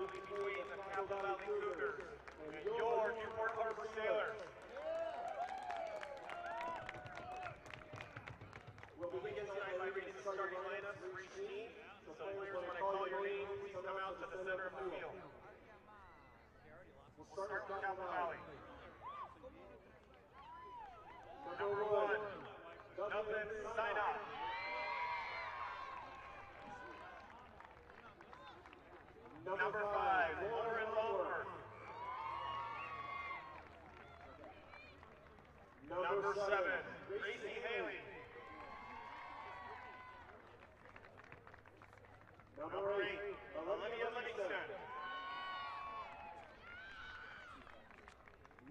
will be between the Capo Valley Cougars and your Newport Harbor Sailors. We'll begin tonight by reading the starting lineup for each team. So players, when I call your name, please come out to the center of the field. We'll start with Capo Valley. Number 1, Dublin Sinop. Number 5, Lauren Longworth. Number 7, Gracie Haley. Number 8, Olivia Livingston.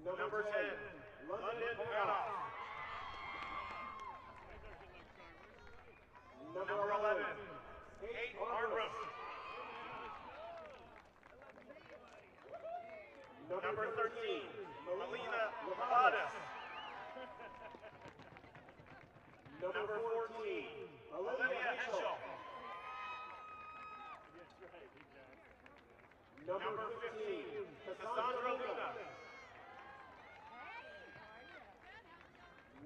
Number 10, London Adolf. Number 11, Kate Armbrust. Number 13, Melina Lavadas. Number 14, Olivia Henschel. Number 15, Cassandra Luna.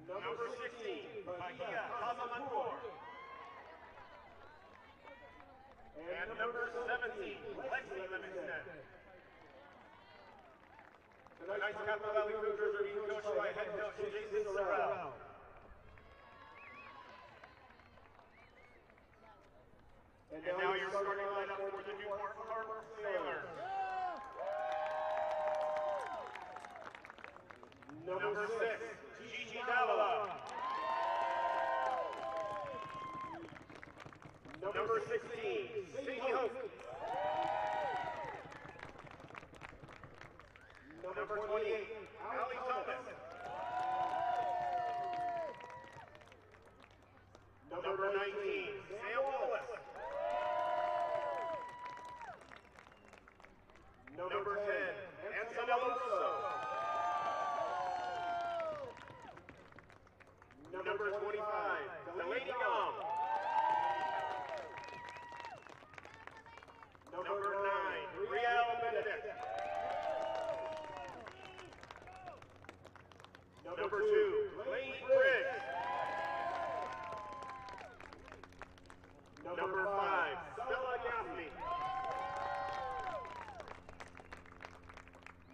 Number 16, Bahia Casamantor. And number 17, Lexi Livingston. Tonight's Capo Valley Cougars are being coached by head coach Jason Sorrell. And now your starting lineup for the Newport Harbor Sailors. Number 6, Gigi Davila. Number 16, Sadie Hope. Number 28, Allie Thomas. Number 19, Sam Wallace. Number 10, Antonella Russo. Number 25, Delaney Gom. Number 9, Riel Benedict. Number 2, Lane Briggs. Number 5, Stella Gaffney.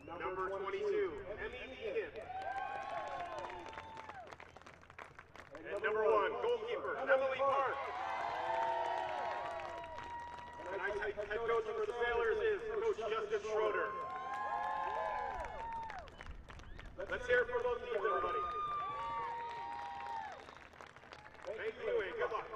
Number 22, Emmy Egan. And number 1, goalkeeper, Emily Park. And head coach for the Sailors is Coach Justice Schroeder. Let's hear it for both teams, everybody. Thank you, and good luck.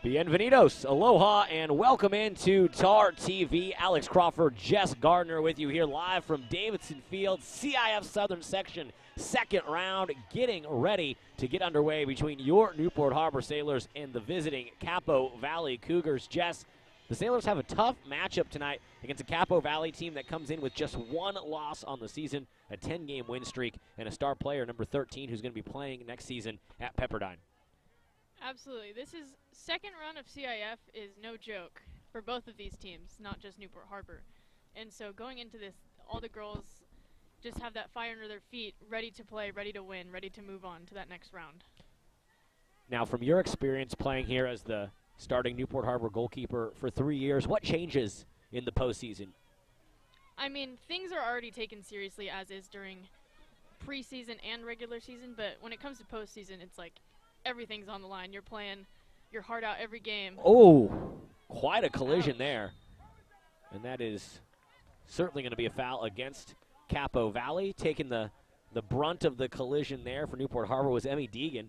Bienvenidos, aloha, and welcome into TarTV. Alex Crawford, Jess Gardner with you here live from Davidson Field, CIF Southern Section, second round, getting ready to get underway between your Newport Harbor Sailors and the visiting Capo Valley Cougars. Jess, The Sailors have a tough matchup tonight against a Capo Valley team that comes in with just one loss on the season, a 10-game win streak, and a star player, number 13, who's going to be playing next season at Pepperdine. Absolutely. This is second run of CIF is no joke for both of these teams, not just Newport Harbor. And so going into this, all the girls just have that fire under their feet, ready to play, ready to win, ready to move on to that next round. Now, from your experience playing here as the starting Newport Harbor goalkeeper for 3 years, what changes in the postseason? I mean, things are already taken seriously as is during preseason and regular season, but when it comes to postseason, it's like everything's on the line. You're playing your heart out every game. Oh, quite a collision there. And that is certainly going to be a foul against Capo Valley. Taking the brunt of the collision there for Newport Harbor was Emmy Deegan.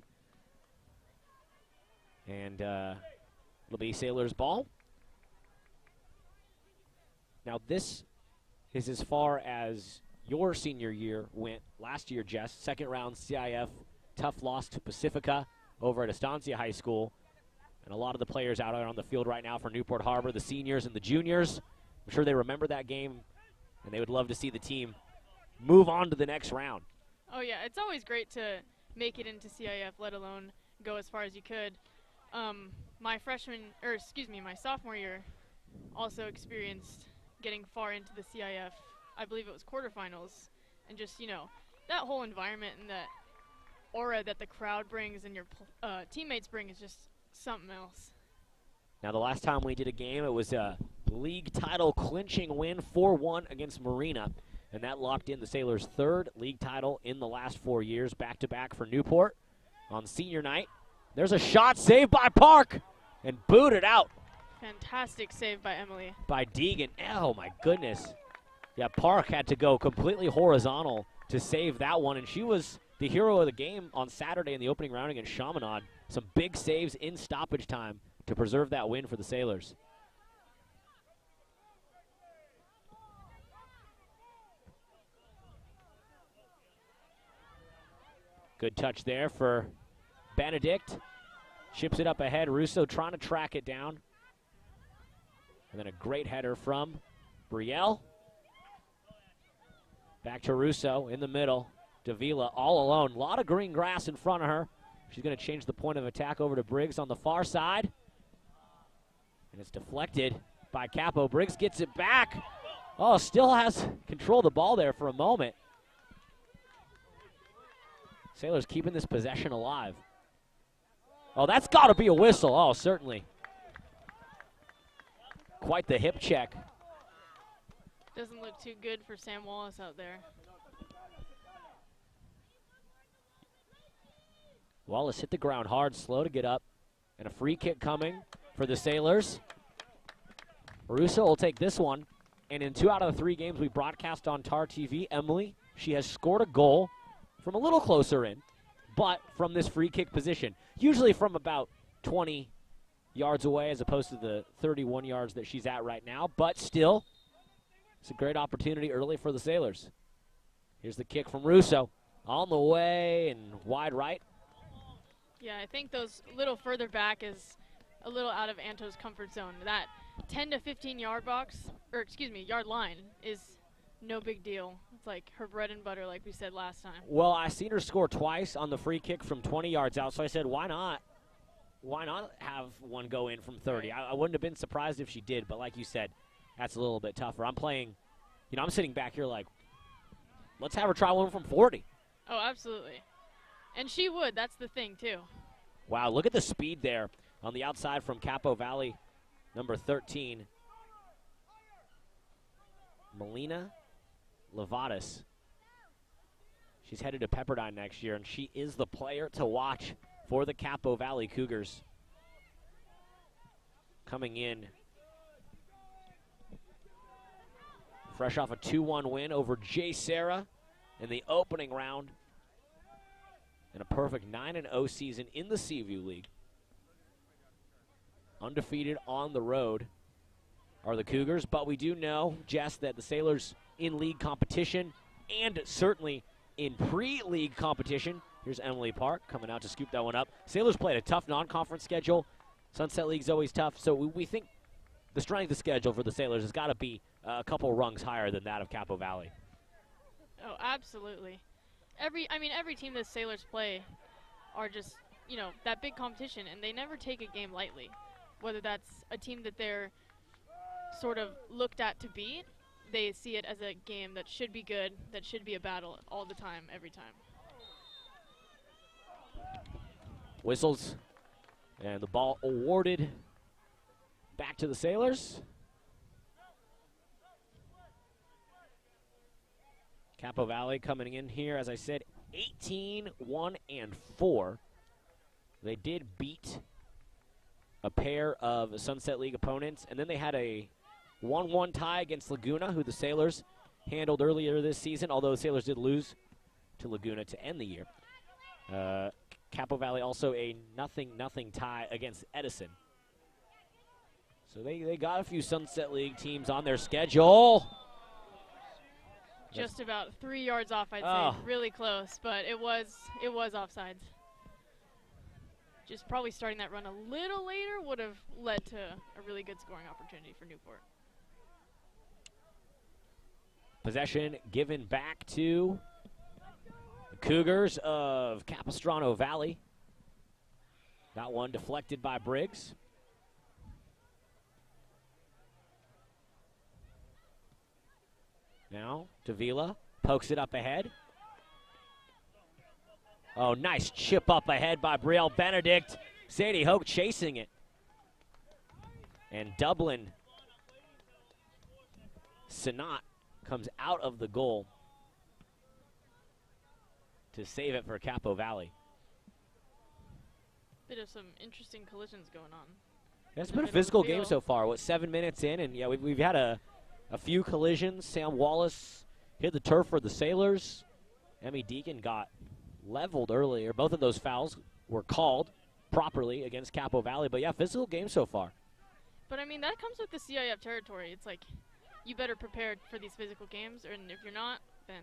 And it'll be Sailors' ball. Now this is as far as your senior year went last year, Jess. Second round CIF, tough loss to Pacifica over at Estancia High School. And a lot of the players out on the field right now for Newport Harbor, the seniors and the juniors, I'm sure they remember that game, and they would love to see the team move on to the next round. Oh, yeah, it's always great to make it into CIF, let alone go as far as you could. My sophomore year also experienced getting far into the CIF. I believe it was quarterfinals, and just, that whole environment and that aura that the crowd brings and your teammates bring is just something else. Now, the last time we did a game, it was a league title clinching win, 4-1 against Marina, and that locked in the Sailors' third league title in the last 4 years, back-to-back for Newport on senior night. There's a shot saved by Park and booted out. Fantastic save by Emily. By Deegan. Oh, my goodness. Yeah, Park had to go completely horizontal to save that one, and she was the hero of the game on Saturday in the opening round against Chaminade. Some big saves in stoppage time to preserve that win for the Sailors. Good touch there for Benedict. Chips it up ahead. Russo trying to track it down. And then a great header from Brielle. Back to Russo in the middle. Davila all alone. A lot of green grass in front of her. She's going to change the point of attack over to Briggs on the far side. And it's deflected by Capo. Briggs gets it back. Oh, still has control of the ball there for a moment. Sailors keeping this possession alive. Oh, that's got to be a whistle. Oh, certainly. Quite the hip check. Doesn't look too good for Sam Wallace out there. Wallace hit the ground hard, slow to get up. And a free kick coming for the Sailors. Russo will take this one. And in 2 out of the 3 games we broadcast on TarTV, Emily, she has scored a goal from a little closer in, but from this free kick position. Usually from about 20 yards away as opposed to the 31 yards that she's at right now. But still, it's a great opportunity early for the Sailors. Here's the kick from Russo. On the way and wide right. Yeah, I think those little further back is a little out of Anto's comfort zone. That 10 to 15 yard yard line is no big deal. It's like her bread and butter, like we said last time. Well, I seen her score twice on the free kick from 20 yards out, so I said, why not? Why not have one go in from 30? I wouldn't have been surprised if she did, but like you said, that's a little bit tougher. I'm playing, I'm sitting back here like, let's have her try one from 40. Oh, absolutely. And she would. That's the thing, too. Wow, look at the speed there on the outside from Capo Valley, number 13. Melina Levatas. She's headed to Pepperdine next year, and she is the player to watch for the Capo Valley Cougars. Coming in fresh off a 2-1 win over J. Sarah in the opening round. And a perfect 9-0 season in the Seaview League. Undefeated on the road are the Cougars, but we do know, Jess, that the Sailors in league competition and certainly in pre-league competition. Here's Emily Park coming out to scoop that one up. Sailors played a tough non-conference schedule. Sunset League's always tough, so we think the strength of schedule for the Sailors has got to be a couple rungs higher than that of Capo Valley. Oh, absolutely. Every team that Sailors play are just, that big competition, and they never take a game lightly. Whether that's a team that they're sort of looked at to beat, they see it as a game that should be good, that should be a battle all the time, every time. Whistles, and the ball awarded back to the Sailors. Capo Valley coming in here, as I said, 18-1-4. They did beat a pair of Sunset League opponents, and then they had a 1-1 tie against Laguna, who the Sailors handled earlier this season, although the Sailors did lose to Laguna to end the year. Capo Valley also a 0-0 tie against Edison. So they got a few Sunset League teams on their schedule. Just about 3 yards off, I'd say. Really close, but it was offsides. Just probably starting that run a little later would have led to a really good scoring opportunity for Newport. Possession given back to the Cougars of Capistrano Valley. That one deflected by Briggs. Now, Davila pokes it up ahead. Oh, nice chip up ahead by Brielle Benedict. Sadie Hoke chasing it. And Dublin Sinat comes out of the goal to save it for Capo Valley. Bit of some interesting collisions going on. It's been a physical game so far. What, 7 minutes in? And, yeah, we've had a few collisions. Sam Wallace hit the turf for the Sailors. Emmy Deacon got leveled earlier. Both of those fouls were called properly against Capo Valley. But, yeah, physical game so far. But, I mean, that comes with the CIF territory. It's like you better prepare for these physical games, and if you're not, then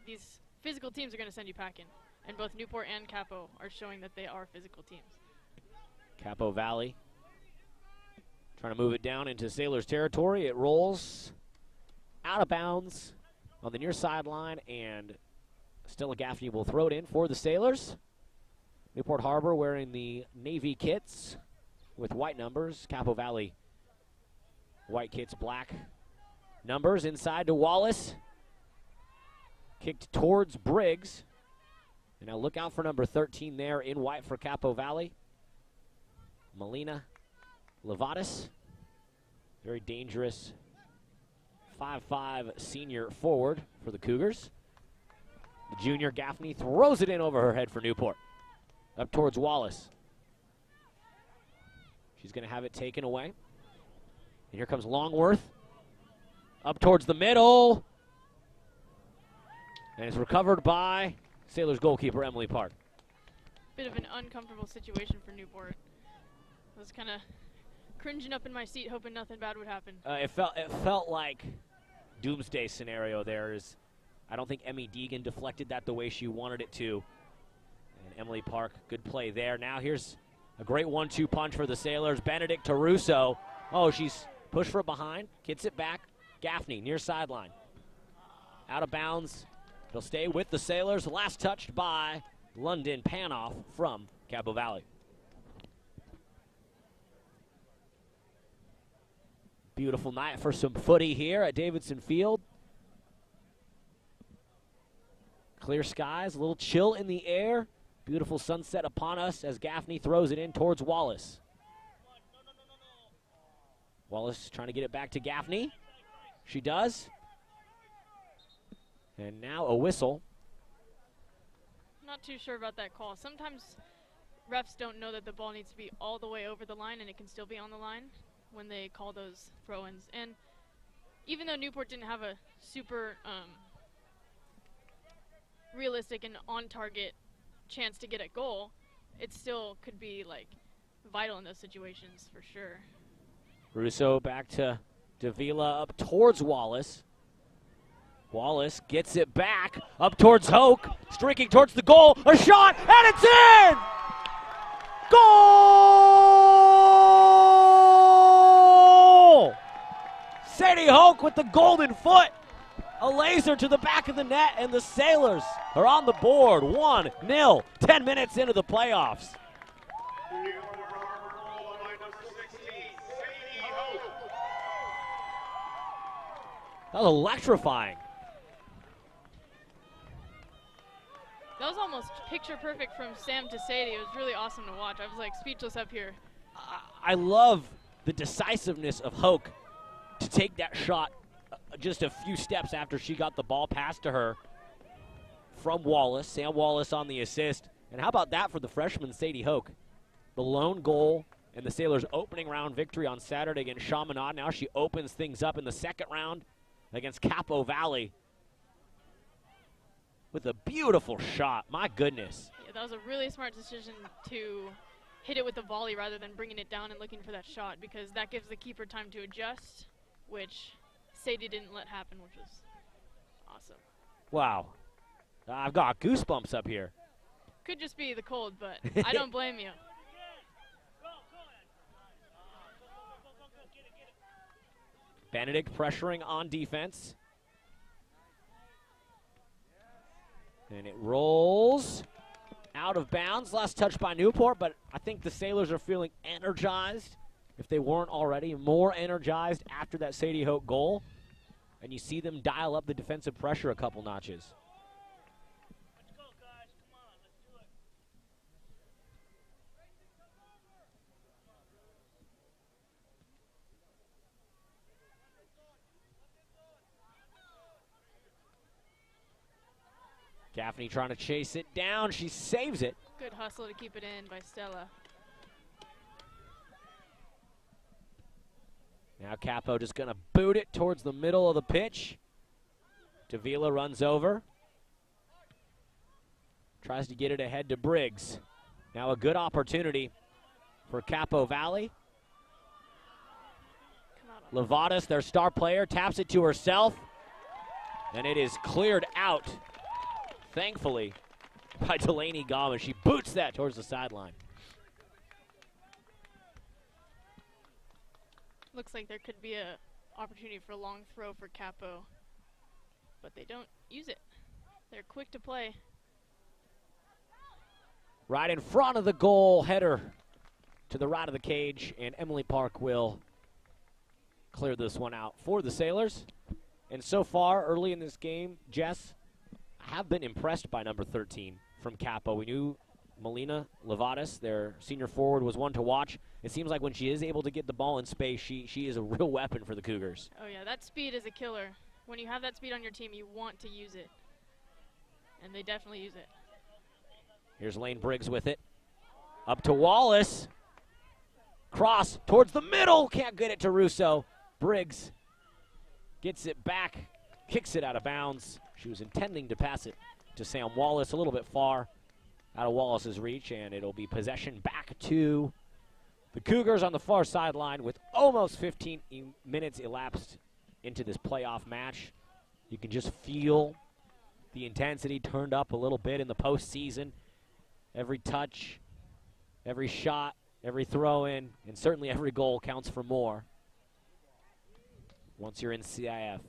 these physical teams are going to send you packing. And both Newport and Capo are showing that they are physical teams. Capo Valley trying to move it down into Sailors territory. It rolls out of bounds on the near sideline, and Stella Gaffney will throw it in for the Sailors. Newport Harbor wearing the navy kits with white numbers. Capo Valley white kits, black numbers. Inside to Wallace. Kicked towards Briggs. And now look out for number 13 there in white for Capo Valley. Melina Levatis. Very dangerous 5'5" senior forward for the Cougars. The junior Gaffney throws it in over her head for Newport. Up towards Wallace. She's going to have it taken away. And here comes Longworth. Up towards the middle. And it's recovered by Sailors goalkeeper Emily Park. Bit of an uncomfortable situation for Newport. I was kind of cringing up in my seat, hoping nothing bad would happen. It felt like doomsday scenario there. I don't think Emmy Deegan deflected that the way she wanted it to. And Emily Park, good play there. Now here's a great 1-2 punch for the Sailors. Benedict to Russo. Oh, she's pushed from behind, gets it back. Gaffney near sideline. Out of bounds. It'll stay with the Sailors. Last touched by London Panoff from Capo Valley. Beautiful night for some footy here at Davidson Field. Clear skies, a little chill in the air. Beautiful sunset upon us as Gaffney throws it in towards Wallace. Wallace trying to get it back to Gaffney. She does. And now a whistle. Not too sure about that call. Sometimes refs don't know that the ball needs to be all the way over the line and it can still be on the line when they call those throw-ins. And even though Newport didn't have a super realistic and on-target chance to get a goal, it still could be like vital in those situations for sure. Russo back to Davila up towards Wallace. Wallace gets it back up towards Hoke, streaking towards the goal, a shot, and it's in! Goal! Sadie Hoke with the golden foot. A laser to the back of the net, and the Sailors are on the board. 1-0, 10 minutes into the playoffs. That was electrifying. That was almost picture perfect from Sam to Sadie. It was really awesome to watch. I was like speechless up here. I love the decisiveness of Hoke to take that shot just a few steps after she got the ball passed to her from Wallace. Sam Wallace on the assist. And how about that for the freshman Sadie Hoke? The lone goal and the Sailors' opening round victory on Saturday against Chaminade. Now she opens things up in the second round against Capo Valley with a beautiful shot. My goodness. Yeah, that was a really smart decision to hit it with the volley rather than bringing it down and looking for that shot, because that gives the keeper time to adjust, which Sadie didn't let happen, which was awesome. Wow. I've got goosebumps up here. Could just be the cold, but I don't blame you. Benedict pressuring on defense. And it rolls out of bounds. Last touch by Newport, but I think the Sailors are feeling energized, if they weren't already, more energized after that Sadie Hoke goal. And you see them dial up the defensive pressure a couple notches. Let's go, guys. Come on, let's do it. Gaffney trying to chase it down. She saves it. Good hustle to keep it in by Stella. Now Capo just going to boot it towards the middle of the pitch. Davila runs over. Tries to get it ahead to Briggs. Now a good opportunity for Capo Valley. Levatas, their star player, taps it to herself. And it is cleared out, thankfully, by Delaney Gauman. She boots that towards the sideline. Looks like there could be a opportunity for a long throw for Capo, but they don't use it. They're quick to play. Right in front of the goal, header to the right of the cage, and Emily Park will clear this one out for the Sailors. And so far, early in this game, Jess, I have been impressed by number 13 from Capo. We knew Melina Levatas, their senior forward, was one to watch. It seems like when she is able to get the ball in space, she is a real weapon for the Cougars. Oh yeah, that speed is a killer. When you have that speed on your team, you want to use it. And they definitely use it. Here's Lane Briggs with it. Up to Wallace. Cross towards the middle. Can't get it to Russo. Briggs gets it back, kicks it out of bounds. She was intending to pass it to Sam Wallace, a little bit far out of Wallace's reach, and it'll be possession back to the Cougars on the far sideline with almost 15 minutes elapsed into this playoff match. You can just feel the intensity turned up a little bit in the postseason. Every touch, every shot, every throw-in, and certainly every goal counts for more once you're in CIF.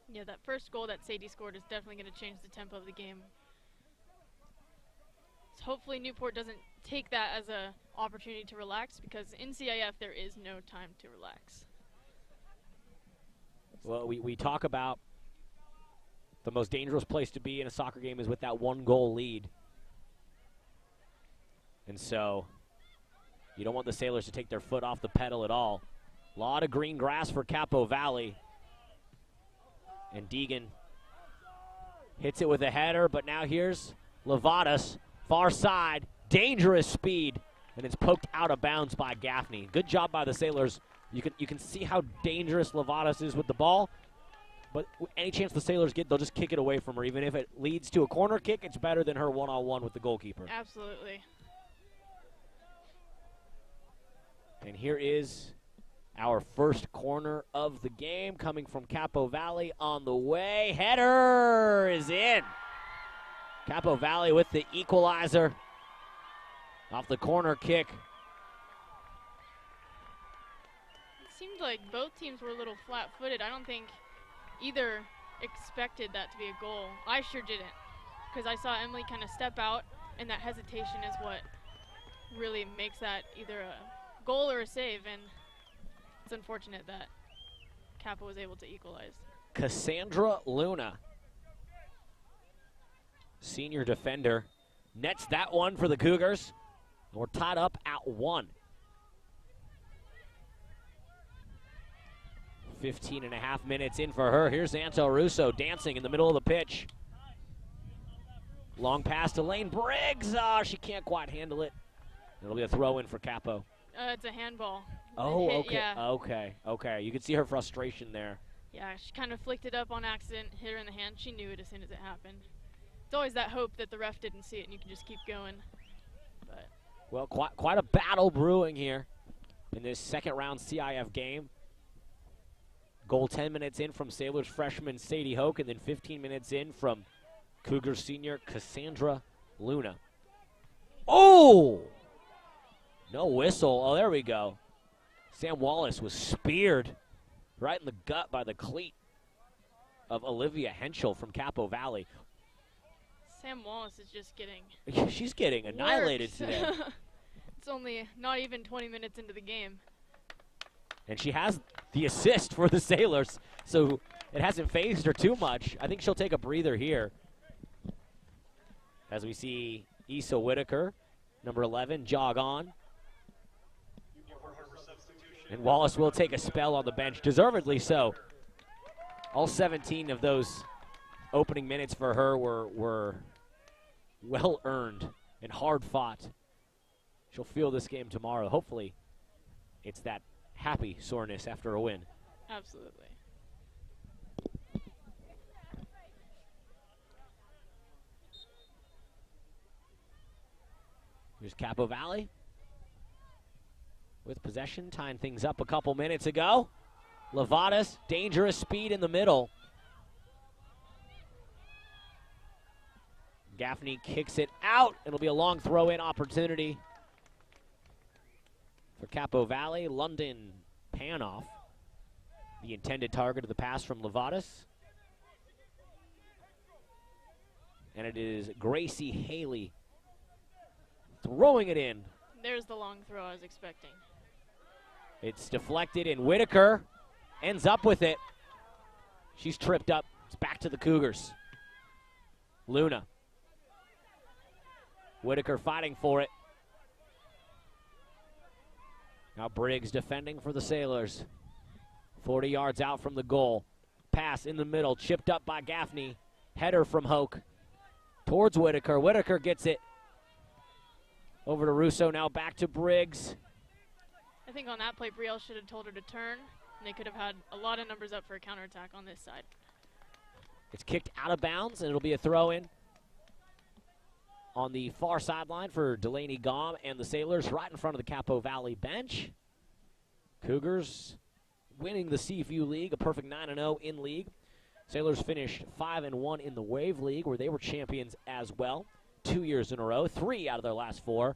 Yeah, that first goal that Sadie scored is definitely going to change the tempo of the game. So hopefully Newport doesn't take that as an opportunity to relax, because in CIF there is no time to relax. Well, we talk about the most dangerous place to be in a soccer game is with that one-goal lead. And so you don't want the Sailors to take their foot off the pedal at all. A lot of green grass for Capo Valley. And Deegan hits it with a header, but now here's Levatas, far side, dangerous speed, and it's poked out of bounds by Gaffney. Good job by the Sailors. You can see how dangerous Levatas is with the ball, but any chance the Sailors get, they'll just kick it away from her. Even if it leads to a corner kick, it's better than her one-on-one with the goalkeeper. Absolutely. And here is our first corner of the game coming from Capo Valley on the way. Header is in. Capo Valley with the equalizer off the corner kick. seemed like both teams were a little flat-footed. I don't think either expected that to be a goal. I sure didn't, because I saw Emily kind of step out, and that hesitation is what really makes that either a goal or a save, and it's unfortunate that Capo was able to equalize. Cassandra Luna, senior defender, nets that one for the Cougars. We're tied up at 1. 15.5 minutes in for her. Here's Anto Russo dancing in the middle of the pitch. Long pass to Lane Briggs. Oh, she can't quite handle it. It'll be a throw in for Capo. It's a handball. Oh, hit, okay. Yeah. Okay. You can see her frustration there. Yeah, she kind of flicked it up on accident, hit her in the hand. She knew it as soon as it happened. It's always that hope that the ref didn't see it and you can just keep going. But well, quite a battle brewing here in this second round CIF game. Goal 10 minutes in from Sailors freshman Sadie Hoke, and then 15 minutes in from Cougars senior Cassandra Luna. Oh! No whistle. Oh, there we go. Sam Wallace was speared right in the gut by the cleat of Olivia Henschel from Capo Valley. Sam Wallace is just getting She's getting annihilated worked. today. It's only not even 20 minutes into the game. And she has the assist for the Sailors, so it hasn't phased her too much. I think she'll take a breather here. As we see Issa Whitaker, number 11, jog on. And Wallace will take a spell on the bench, deservedly so. All 17 of those opening minutes for her were well earned and hard fought. She'll feel this game tomorrow. Hopefully it's that happy soreness after a win. Absolutely. Here's Capo Valley with possession, tying things up a couple minutes ago. Lovatis, dangerous speed in the middle. Gaffney kicks it out. It'll be a long throw-in opportunity for Capo Valley. London Panoff, the intended target of the pass from Lovatis. And it is Gracie Haley throwing it in. There's the long throw I was expecting. It's deflected, and Whitaker ends up with it. She's tripped up. It's back to the Cougars. Luna. Whitaker fighting for it. Now Briggs defending for the Sailors. 40 yards out from the goal. Pass in the middle, chipped up by Gaffney. Header from Hoke towards Whitaker. Whitaker gets it. Over to Russo, now back to Briggs. I think on that play, Brielle should have told her to turn, and they could have had a lot of numbers up for a counterattack on this side. It's kicked out of bounds, and it'll be a throw-in on the far sideline for Delaney Gom and the Sailors right in front of the Capo Valley bench. Cougars winning the Seaview League, a perfect 9-0 in league. Sailors finished 5-1 in the Wave League, where they were champions as well, 2 years in a row, 3 out of their last 4.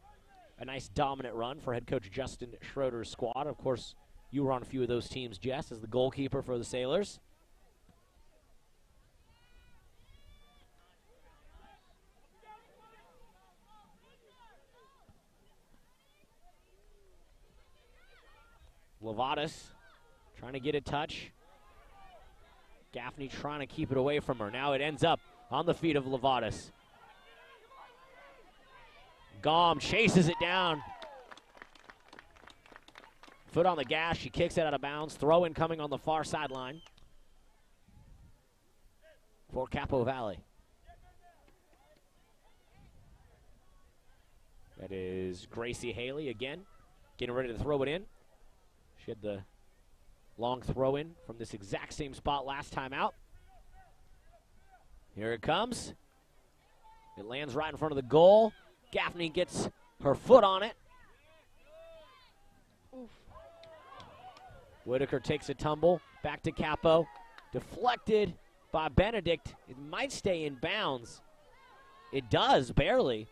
A nice dominant run for head coach Justin Schroeder's squad. Of course, you were on a few of those teams, Jess, as the goalkeeper for the Sailors. Lovatis trying to get a touch. Gaffney trying to keep it away from her. Now it ends up on the feet of Lovatis. Gom chases it down. Foot on the gas. She kicks it out of bounds. Throw in coming on the far sideline for Capo Valley. That is Gracie Haley again, getting ready to throw it in. She had the long throw in from this exact same spot last time out. Here it comes. It lands right in front of the goal. Gaffney gets her foot on it. Oof. Whitaker takes a tumble. Back to Capo. Deflected by Benedict. It might stay in bounds. It does, barely.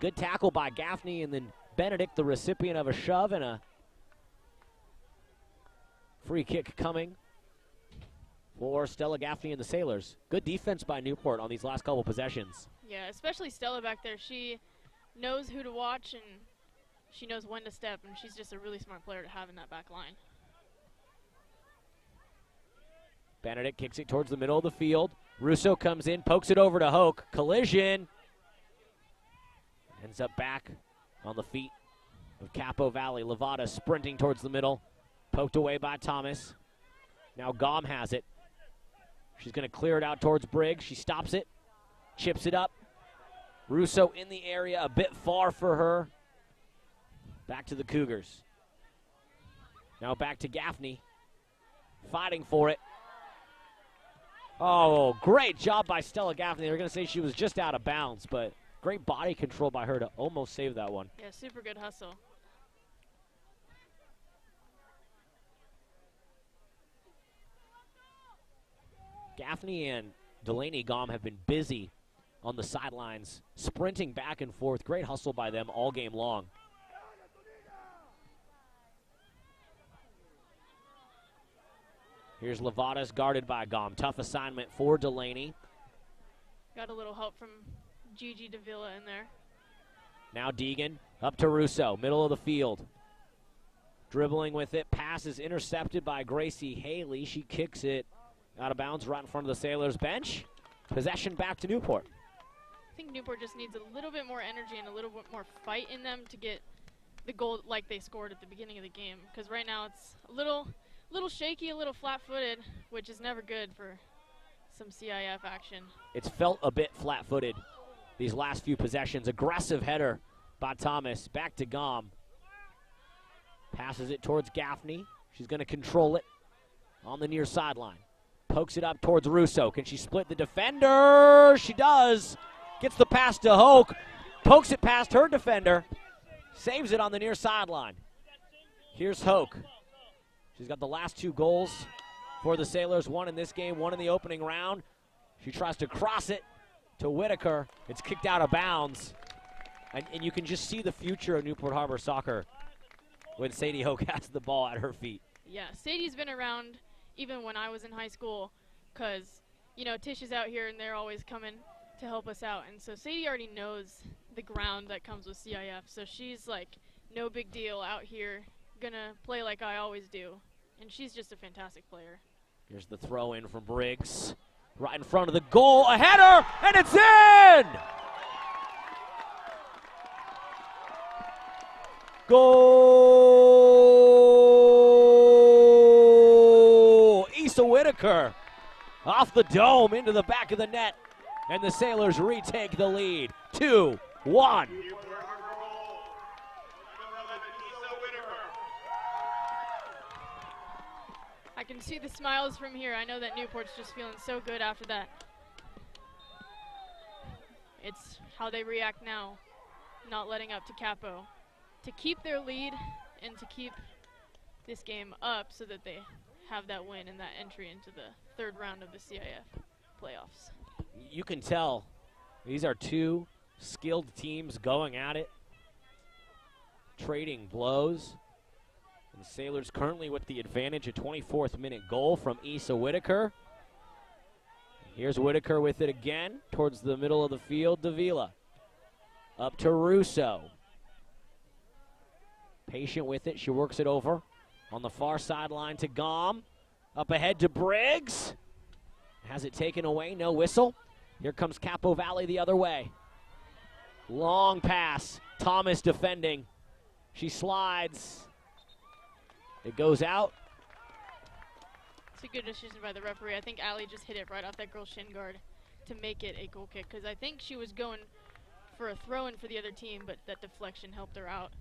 good tackle by Gaffney, and then Benedict, the recipient of a shove, and a free kick coming for Stella Gaffney and the Sailors. Good defense by Newport on these last couple possessions. Yeah, especially Stella back there. She knows who to watch, and she knows when to step, and she's just a really smart player to have in that back line. Benedict kicks it towards the middle of the field. Russo comes in, pokes it over to Hoke. Collision. Ends up back on the feet of Capo Valley. Levada sprinting towards the middle. Poked away by Thomas. Now Gom has it. She's going to clear it out towards Briggs. She stops it. Chips it up. Russo in the area, a bit far for her. Back to the Cougars. Now back to Gaffney. Fighting for it. Oh, great job by Stella Gaffney. They were going to say she was just out of bounds, but great body control by her to almost save that one. Yeah, super good hustle. Gaffney and Delaney Gom have been busy on the sidelines, sprinting back and forth. Great hustle by them all game long. Here's Levada's guarded by Gom. Tough assignment for Delaney. Got a little help from Gigi Davila in there. Now Deegan up to Russo, middle of the field. Dribbling with it, pass is intercepted by Gracie Haley. She kicks it out of bounds right in front of the Sailors bench. Possession back to Newport. I think Newport just needs a little bit more energy and a little bit more fight in them to get the goal like they scored at the beginning of the game. Because right now it's a little shaky, a little flat-footed, which is never good for some CIF action. It's felt a bit flat-footed these last few possessions. Aggressive header by Thomas. Back to Gom. Passes it towards Gaffney. She's going to control it on the near sideline. Pokes it up towards Russo. Can she split the defender? She does. Gets the pass to Hoke. Pokes it past her defender. Saves it on the near sideline. Here's Hoke. She's got the last two goals for the Sailors. One in this game, one in the opening round. She tries to cross it to Whitaker. It's kicked out of bounds. And you can just see the future of Newport Harbor soccer when Sadie Hoke has the ball at her feet. Yeah, Sadie's been around even when I was in high school because, you know, Tish is out here and they're always coming to help us out. And so Sadie already knows the ground that comes with CIF. So she's like, no big deal out here, gonna play like I always do. And she's just a fantastic player. Here's the throw in from Briggs. Right in front of the goal, a header, and it's in! Goal! Issa Whitaker off the dome into the back of the net, and the Sailors retake the lead. 2-1. I can see the smiles from here. I know that Newport's just feeling so good after that. It's how they react now, not letting up to Capo, to keep their lead and to keep this game up so that they have that win and that entry into the third round of the CIF playoffs. You can tell these are two skilled teams going at it, trading blows. And the Sailors currently with the advantage, a 24th minute goal from Issa Whitaker. Here's Whitaker with it again towards the middle of the field. Davila up to Russo. Patient with it. She works it over on the far sideline to Gom. Up ahead to Briggs. Has it taken away. No whistle. Here comes Capo Valley the other way. Long pass. Thomas defending. She slides. It goes out. It's a good decision by the referee. I think Allie just hit it right off that girl's shin guard to make it a goal kick because I think she was going for a throw-in for the other team, but that deflection helped her out.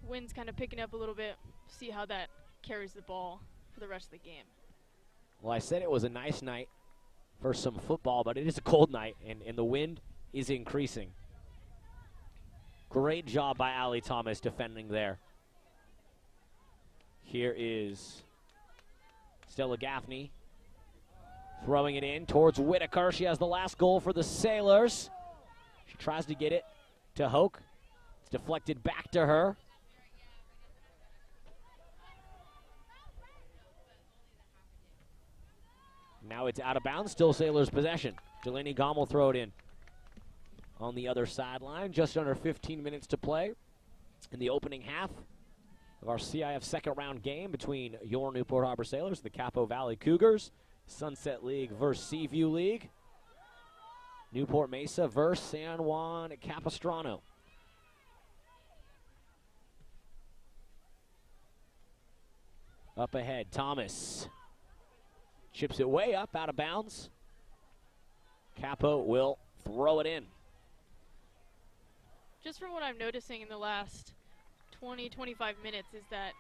Wind's kind of picking up a little bit. See how that carries the ball for the rest of the game. Well, I said it was a nice night for some football, but it is a cold night, and the wind is increasing. Great job by Allie Thomas defending there. Here is Stella Gaffney Throwing it in towards Whitaker. She has the last goal for the Sailors. She tries to get it to Hoke. It's deflected back to her. Now it's out of bounds, still Sailors' possession. Delaney Gom will throw it in. On the other sideline, just under 15 minutes to play in the opening half of our CIF second round game between your Newport Harbor Sailors, the Capo Valley Cougars, Sunset League versus Seaview League, Newport Mesa versus San Juan Capistrano. Up ahead, Thomas chips it way up, out of bounds. Capo will throw it in. Just from what I'm noticing in the last 20-25 minutes is that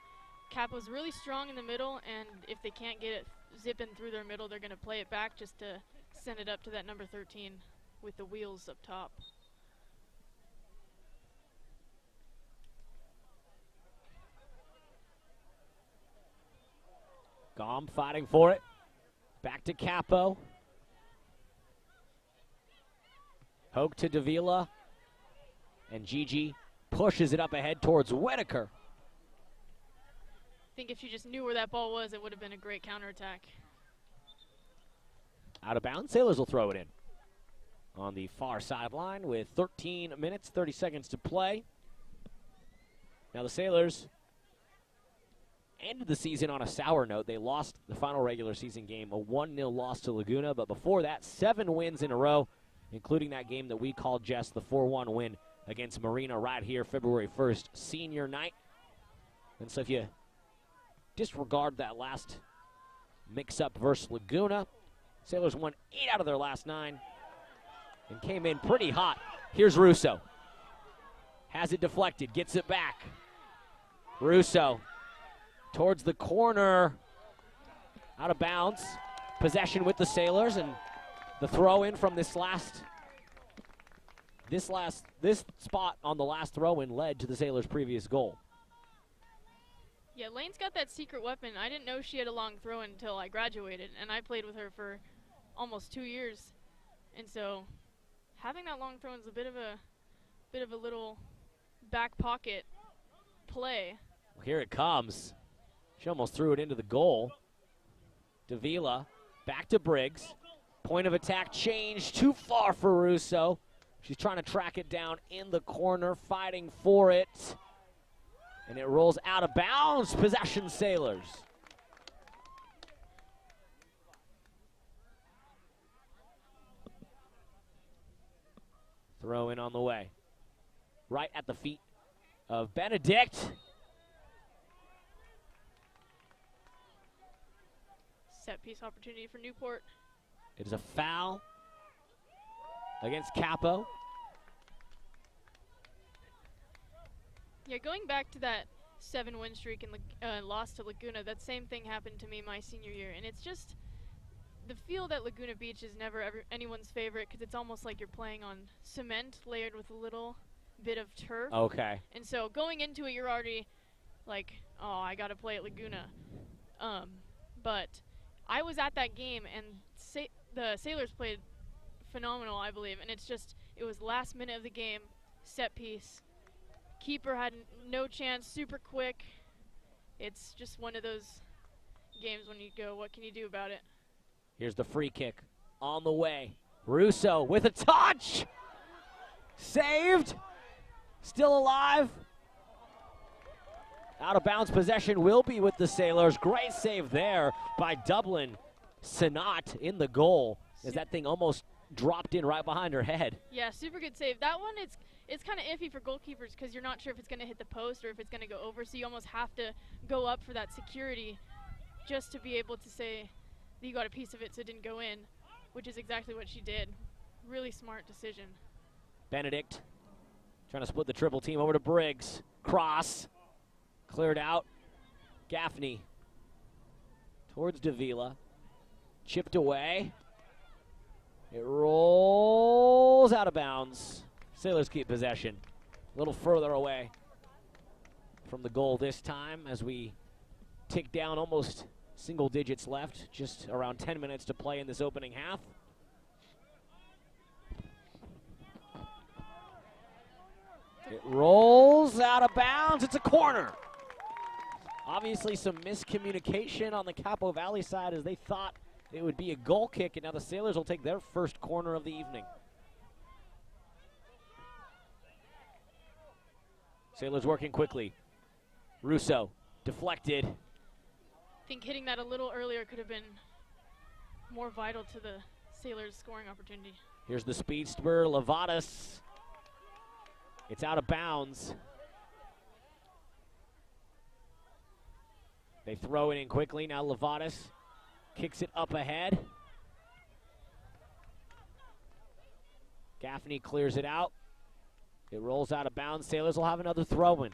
Capo's really strong in the middle, and if they can't get it zipping through their middle, they're going to play it back just to send it up to that number 13 with the wheels up top. Gom fighting for it. Back to Capo. Hoke to Davila. And Gigi pushes it up ahead towards Whitaker. I think if she just knew where that ball was, it would have been a great counterattack. Out of bounds, Sailors will throw it in. On the far sideline with 13 minutes, 30 seconds to play. Now the Sailors ended the season on a sour note. They lost the final regular season game, a 1-0 loss to Laguna, but before that, 7 wins in a row, including that game that we called Jess the 4-1 win against Marina right here February 1st, senior night. And so if you disregard that last mix-up versus Laguna, Sailors won 8 out of their last 9 and came in pretty hot. Here's Russo. Has it deflected, gets it back. Russo towards the corner, out of bounds. Possession with the Sailors, and the throw in from this spot on the last throw in led to the Sailors' previous goal. Yeah, Lane's got that secret weapon. I didn't know she had a long throw until I graduated, and I played with her for almost 2 years. And so having that long throw is a bit of a little back pocket play. Well, here it comes. She almost threw it into the goal. Davila back to Briggs. Point of attack change, too far for Russo. She's trying to track it down in the corner, fighting for it. And it rolls out of bounds. Possession Sailors. Throw in on the way. Right at the feet of Benedict. Set piece opportunity for Newport. It is a foul against Capo. Yeah, going back to that 7-win streak and loss to Laguna, that same thing happened to me my senior year. And it's just, the field at Laguna Beach is never anyone's favorite because it's almost like you're playing on cement layered with a little bit of turf. Okay. And so going into it, you're already like, oh, I got to play at Laguna. But I was at that game, and the Sailors played phenomenal, I believe. And it's just, it was last minute of the game, set piece. Keeper had no chance, super quick. It's just one of those games when you go, what can you do about it? Here's the free kick on the way. Russo with a touch. Saved. Still alive. Out of bounds possession will be with the Sailors. Great save there by Dublin Sanat in the goal as that thing almost dropped in right behind her head. Yeah, super good save. That one, it's kind of iffy for goalkeepers because you're not sure if it's going to hit the post or if it's going to go over, so you almost have to go up for that security just to be able to say that you got a piece of it so it didn't go in, which is exactly what she did. Really smart decision. Benedict trying to split the triple team over to Briggs. Cross. Cleared out. Gaffney towards Davila. Chipped away. It rolls out of bounds. Sailors keep possession. A little further away from the goal this time as we tick down almost Single digits left, just around 10 minutes to play in this opening half. It rolls out of bounds. It's a corner. Obviously some miscommunication on the Capo Valley side as they thought it would be a goal kick, and now the Sailors will take their first corner of the evening. Sailors working quickly. Russo deflected. I think hitting that a little earlier could have been more vital to the Sailors' scoring opportunity. Here's the speedster, Levatas. It's out of bounds. They throw it in quickly. Now Levatas kicks it up ahead. Gaffney clears it out. It rolls out of bounds. Sailors will have another throw-in.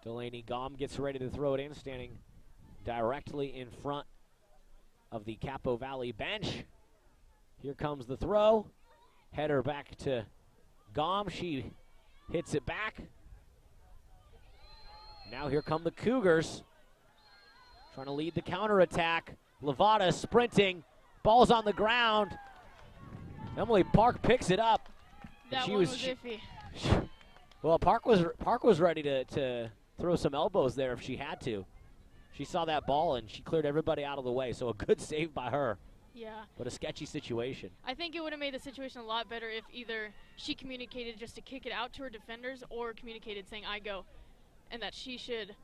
Delaney Gom gets ready to throw it in, standing directly in front of the Capo Valley bench. Here comes the throw. Header back to Gom. She hits it back. Now here come the Cougars. Trying to lead the counterattack. Levada sprinting. Ball's on the ground. Emily Park picks it up. That one was iffy. Well, Park was ready to throw some elbows there if she had to. She saw that ball and she cleared everybody out of the way. So a good save by her. Yeah. But a sketchy situation. I think it would have made the situation a lot better if either she communicated just to kick it out to her defenders or communicated saying, I go. And that she should,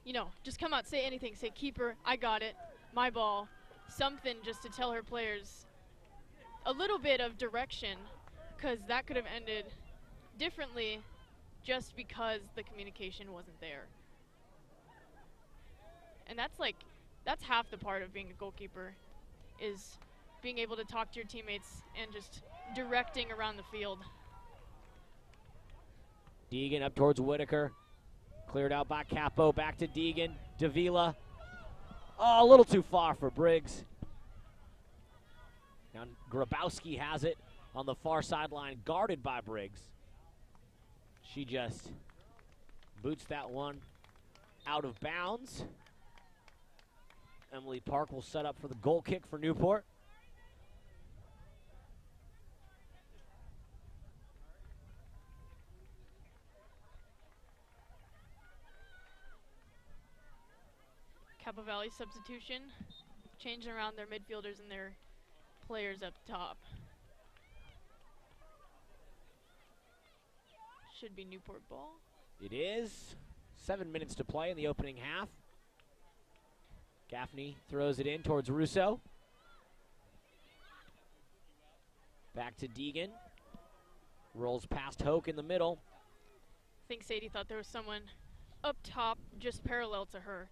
you know, just come out, say anything. Say, keeper, I got it, my ball. Something just to tell her players a little bit of direction, because that could have ended differently just because the communication wasn't there. And that's half the part of being a goalkeeper, is being able to talk to your teammates and just directing around the field. Deegan up towards Whitaker. Cleared out by Capo, back to Deegan. Davila. Oh, a little too far for Briggs. Now Grabowski has it on the far sideline, guarded by Briggs. She just boots that one out of bounds. Emily Park will set up for the goal kick for Newport. Capo Valley substitution, changing around their midfielders and their players up top. Should be Newport ball. It is. 7 minutes to play in the opening half. Gaffney throws it in towards Russo. Back to Deegan. Rolls past Hoke in the middle. I think Sadie thought there was someone up top just parallel to her.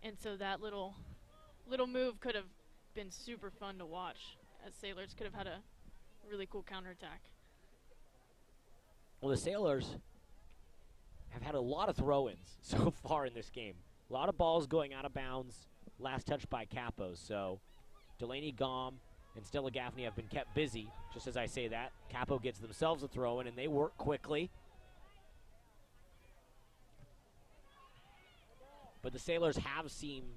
And so that little move could have been super fun to watch, as Sailors could have had a really cool counterattack. Well, the Sailors have had a lot of throw-ins so far in this game. A lot of balls going out of bounds, last touch by Capo. So Delaney Gom and Stella Gaffney have been kept busy. Just as I say that, Capo gets themselves a throw-in, and they work quickly. But the Sailors have seemed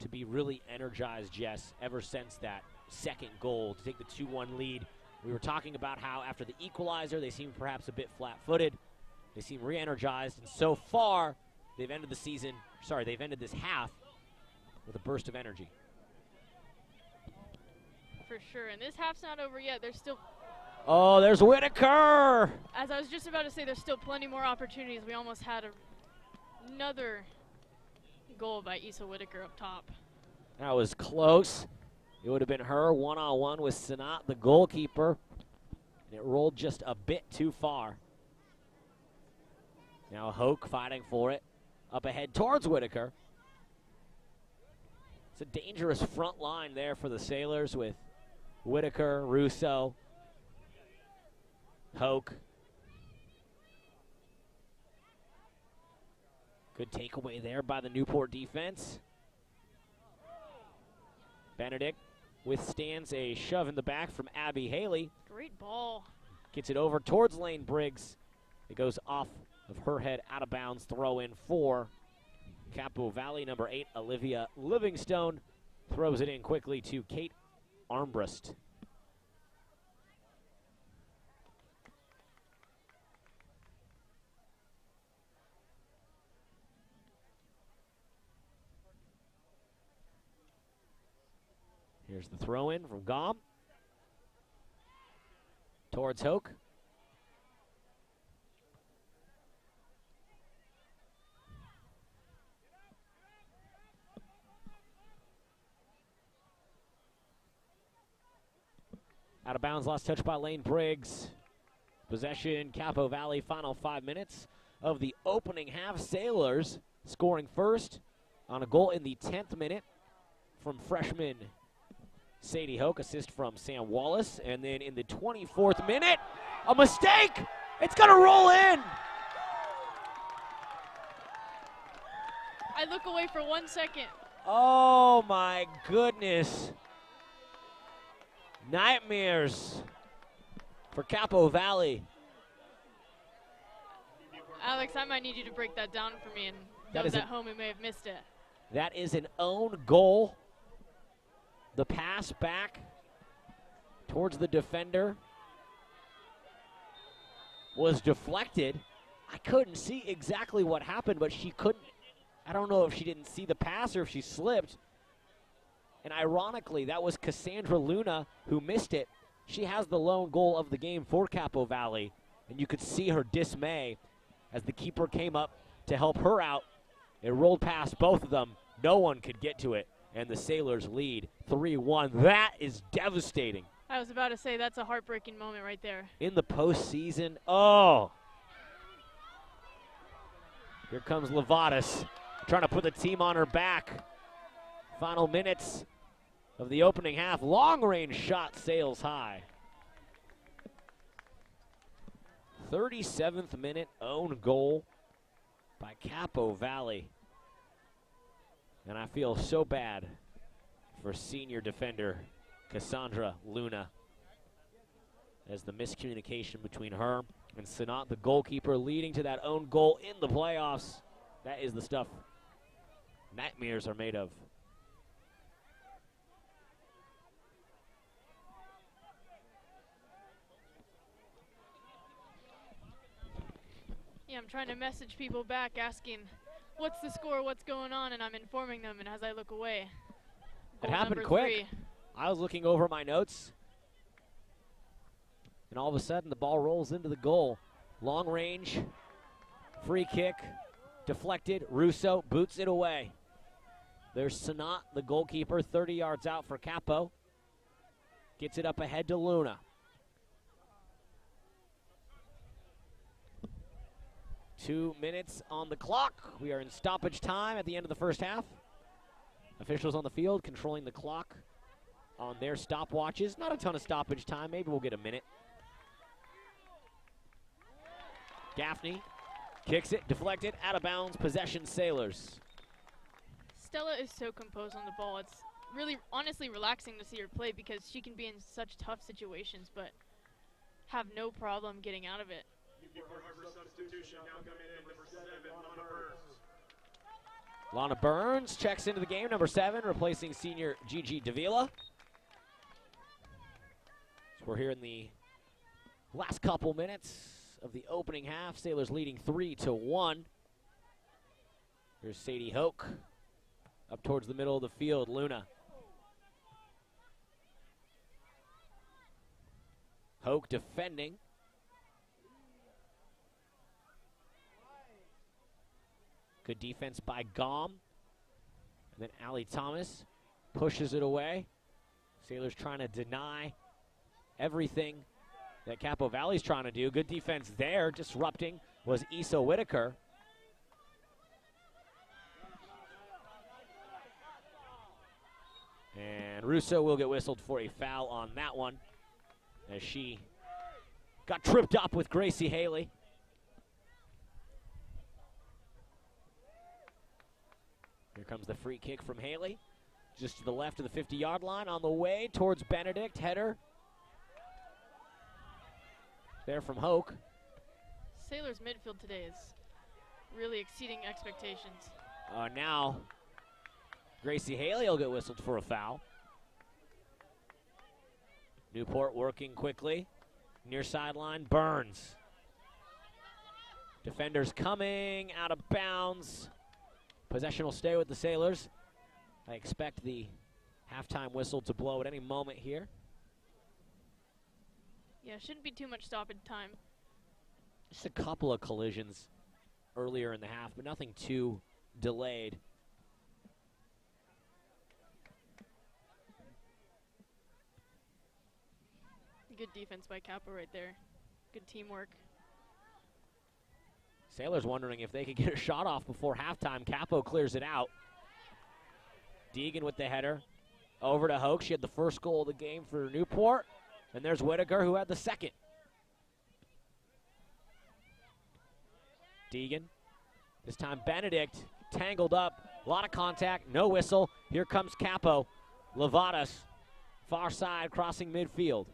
to be really energized, Jess, ever since that second goal to take the 2-1 lead. We were talking about how after the equalizer, they seemed perhaps a bit flat-footed. They seem re-energized, and so far, they've ended this half with a burst of energy. For sure, and this half's not over yet. There's still... Oh, there's Whitaker! As I was just about to say, there's still plenty more opportunities. We almost had another goal by Issa Whitaker up top. That was close. It would have been her one-on-one with Sanat, the goalkeeper. And it rolled just a bit too far. Now Hoke fighting for it. Up ahead towards Whitaker. It's a dangerous front line there for the Sailors with Whitaker, Russo, Hoke. Good takeaway there by the Newport defense. Benedict withstands a shove in the back from Abby Haley. Great ball. Gets it over towards Lane Briggs. It goes off of her head out of bounds throw in for Capo Valley. Number 8, Olivia Livingstone, throws it in quickly to Kate Armbrust. Here's the throw in from Gom towards Hoke. Out of bounds, last touch by Lane Briggs. Possession, Capo Valley, final 5 minutes of the opening half. Sailors scoring first on a goal in the 10th minute from freshman Sadie Hoke, assist from Sam Wallace. And then in the 24th minute, a mistake! It's gonna roll in! I look away for 1 second. Oh my goodness. Nightmares for Capo Valley. Alex, I might need you to break that down for me, and That those is at home who may have missed it. That is an own goal. The pass back towards the defender was deflected. I couldn't see exactly what happened, but she couldn't. I don't know if she didn't see the pass or if she slipped. And ironically, that was Cassandra Luna who missed it. She has the lone goal of the game for Capo Valley, and you could see her dismay as the keeper came up to help her out. It rolled past both of them. No one could get to it, and the Sailors lead 3-1. That is devastating. I was about to say that's a heartbreaking moment right there. In the postseason, oh. Here comes Levatas trying to put the team on her back. Final minutes of the opening half. Long-range shot sails high. 37th minute own goal by Capo Valley. And I feel so bad for senior defender Cassandra Luna, as the miscommunication between her and Sanat, the goalkeeper, leading to that own goal in the playoffs. That is the stuff nightmares are made of. Yeah, I'm trying to message people back asking, what's the score, what's going on, and I'm informing them, and as I look away, It goal happened number quick. 3. I was looking over my notes, and all of a sudden the ball rolls into the goal. Long range, free kick, deflected. Russo boots it away. There's Sanat, the goalkeeper, 30 yards out for Capo. Gets it up ahead to Luna. Two minutes on the clock. We are in stoppage time at the end of the first half. Officials on the field controlling the clock on their stopwatches. Not a ton of stoppage time. Maybe we'll get a minute. Gaffney kicks it, deflected, out of bounds, possession Sailors. Stella is so composed on the ball. It's really, honestly, relaxing to see her play because she can be in such tough situations but have no problem getting out of it. Substitution now coming in, number 7, Lana Burns. Lana Burns checks into the game, number 7, replacing senior Gigi Davila. So we're here in the last couple minutes of the opening half. Sailors leading 3-1. Here's Sadie Hoke up towards the middle of the field. Luna. Hoke defending. Good defense by Gom. And then Allie Thomas pushes it away. Sailors trying to deny everything that Capo Valley's trying to do. Good defense there. Disrupting was Issa Whitaker. And Russo will get whistled for a foul on that one, as she got tripped up with Gracie Haley. Here comes the free kick from Haley. Just to the left of the 50-yard line, on the way towards Benedict. Header there from Hoke. Sailors midfield today is really exceeding expectations. Now, Gracie Haley will get whistled for a foul. Newport working quickly. Near sideline, Burns. Defenders coming out of bounds. Possession will stay with the Sailors. I expect the halftime whistle to blow at any moment here. Yeah, shouldn't be too much stoppage time. Just a couple of collisions earlier in the half, but nothing too delayed. Good defense by Capo right there. Good teamwork. Sailors wondering if they could get a shot off before halftime. Capo clears it out. Deegan with the header. Over to Hoke. She had the first goal of the game for Newport. And there's Whitaker, who had the second. Deegan. This time Benedict tangled up. A lot of contact. No whistle. Here comes Capo. Levatas. Far side crossing midfield.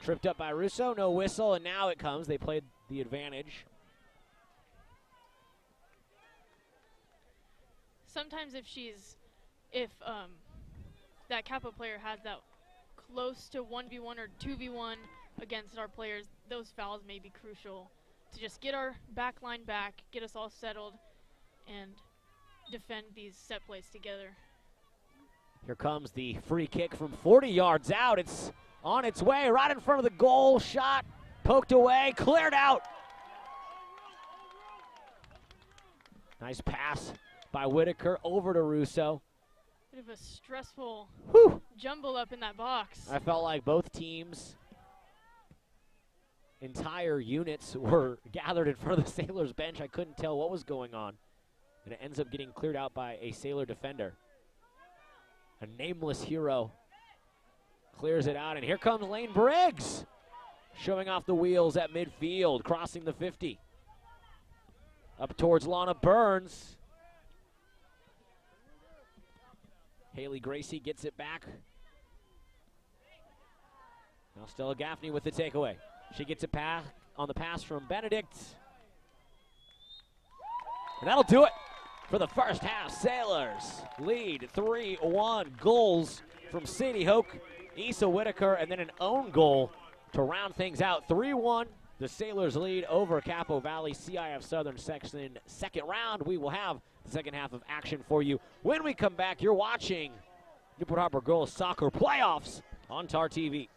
Tripped up by Russo, no whistle, and now it comes. They played the advantage. Sometimes if that Capo player has that close to 1v1 or 2v1 against our players, those fouls may be crucial to just get our back line back, get us all settled, and defend these set plays together. Here comes the free kick from 40 yards out. It's on its way, right in front of the goal. Shot, poked away, cleared out. Nice pass by Whitaker over to Russo. Bit of a stressful Whew. jumble up in that box. I felt like both teams' entire units were gathered in front of the Sailors bench. I couldn't tell what was going on. And it ends up getting cleared out by a Sailor defender. A nameless hero clears it out, and here comes Lane Briggs, showing off the wheels at midfield, crossing the 50. Up towards Lana Burns. Haley Gracie gets it back. Now Stella Gaffney with the takeaway. She gets it back on the pass from Benedict. And that'll do it for the first half. Sailors lead 3-1. Goals from Sadie Hoke, Issa Whitaker, and then an own goal to round things out. 3-1, the Sailors lead over Capo Valley CIF Southern Section. Second round, we will have the second half of action for you. When we come back, you're watching Newport Harbor Girls Soccer Playoffs on TarTV.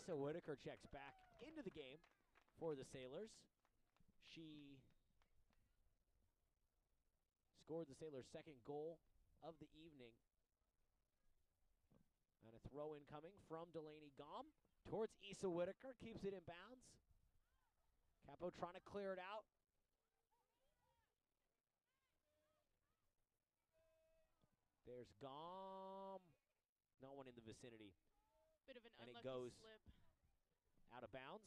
Issa Whitaker checks back into the game for the Sailors. She scored the Sailors' second goal of the evening. And a throw in coming from Delaney Gom towards Issa Whitaker. Keeps it in bounds. Capo trying to clear it out. There's Gom. No one in the vicinity. Bit of an And it unlucky goes slip. out of bounds.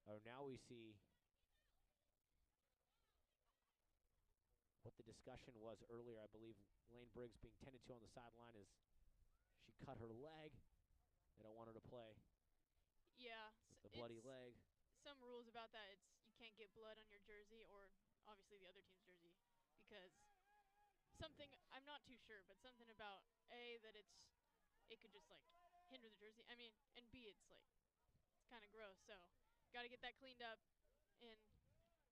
Oh, now we see what the discussion was earlier. I believe Lane Briggs being tended to on the sideline as she cut her leg. They don't want her to play Yeah. the bloody it's leg. Some rules about that. It's you can't get blood on your jersey or obviously the other team's jersey because something, I'm not too sure, but something about A, that it could just like hinder the jersey. I mean, and B, it's kind of gross. So got to get that cleaned up. And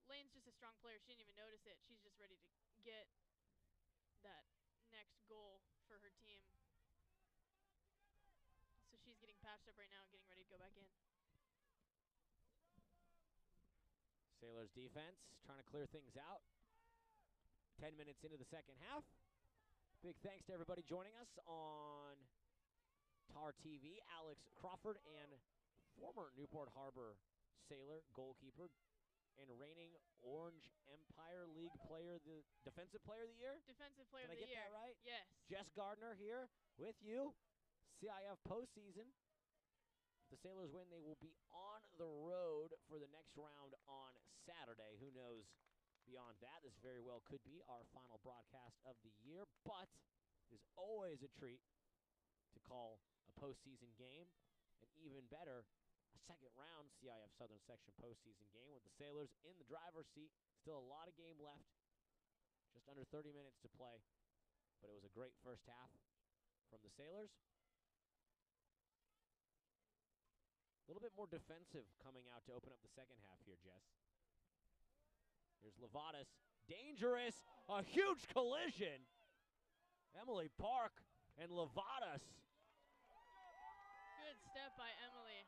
Lane's just a strong player. She didn't even notice it. She's just ready to get that next goal for her team. So she's getting patched up right now and getting ready to go back in. Sailors defense trying to clear things out. 10 minutes into the second half. Big thanks to everybody joining us on TarTV. Alex Crawford and former Newport Harbor Sailor goalkeeper and reigning Orange Empire League player, the Defensive Player of the Year. Defensive Player Did of I the get Year. that right? Yes. Jess Gardner here with you. CIF postseason. If the Sailors win, they will be on the road for the next round on Saturday. Who knows beyond that? This very well could be our final broadcast of the year, but it is always a treat to call a postseason game, and even better, a second round CIF Southern Section postseason game with the Sailors in the driver's seat. Still a lot of game left. Just under 30 minutes to play, but it was a great first half from the Sailors. A little bit more defensive coming out to open up the second half here, Jess. Here's Levatas. Dangerous. A huge collision. Emily Park and Levatas. Good step by Emily.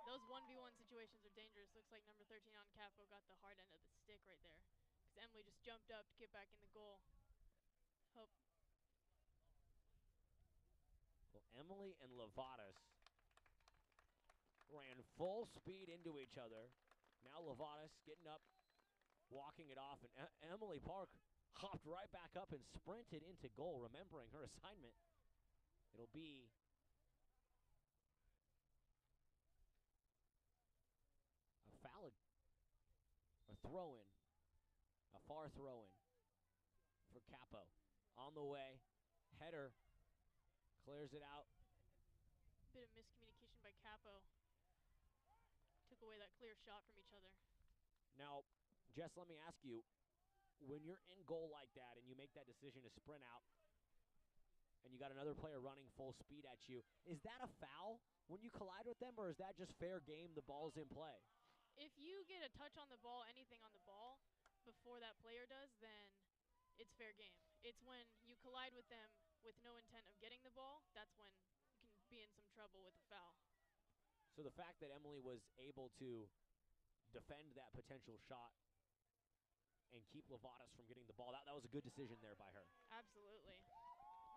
Those 1v1 situations are dangerous. Looks like number 13 on Capo got the hard end of the stick right there. Because Emily just jumped up to get back in the goal. Hope. Well, Emily and Levatas ran full speed into each other. Now Levatas getting up, walking it off, and Emily Park hopped right back up and sprinted into goal, remembering her assignment. It'll be a foul, a throw-in, a far throw-in for Capo. On the way, header, clears it out. Bit of miscommunication by Capo. Took away that clear shot from each other. Now, Jess, let me ask you, when you're in goal like that and you make that decision to sprint out and you got another player running full speed at you, is that a foul when you collide with them, or is that just fair game, the ball's in play? If you get a touch on the ball, anything on the ball, before that player does, then it's fair game. It's when you collide with them with no intent of getting the ball, that's when you can be in some trouble with a foul. So the fact that Emily was able to defend that potential shot and keep Levatas from getting the ball, that was a good decision there by her. Absolutely.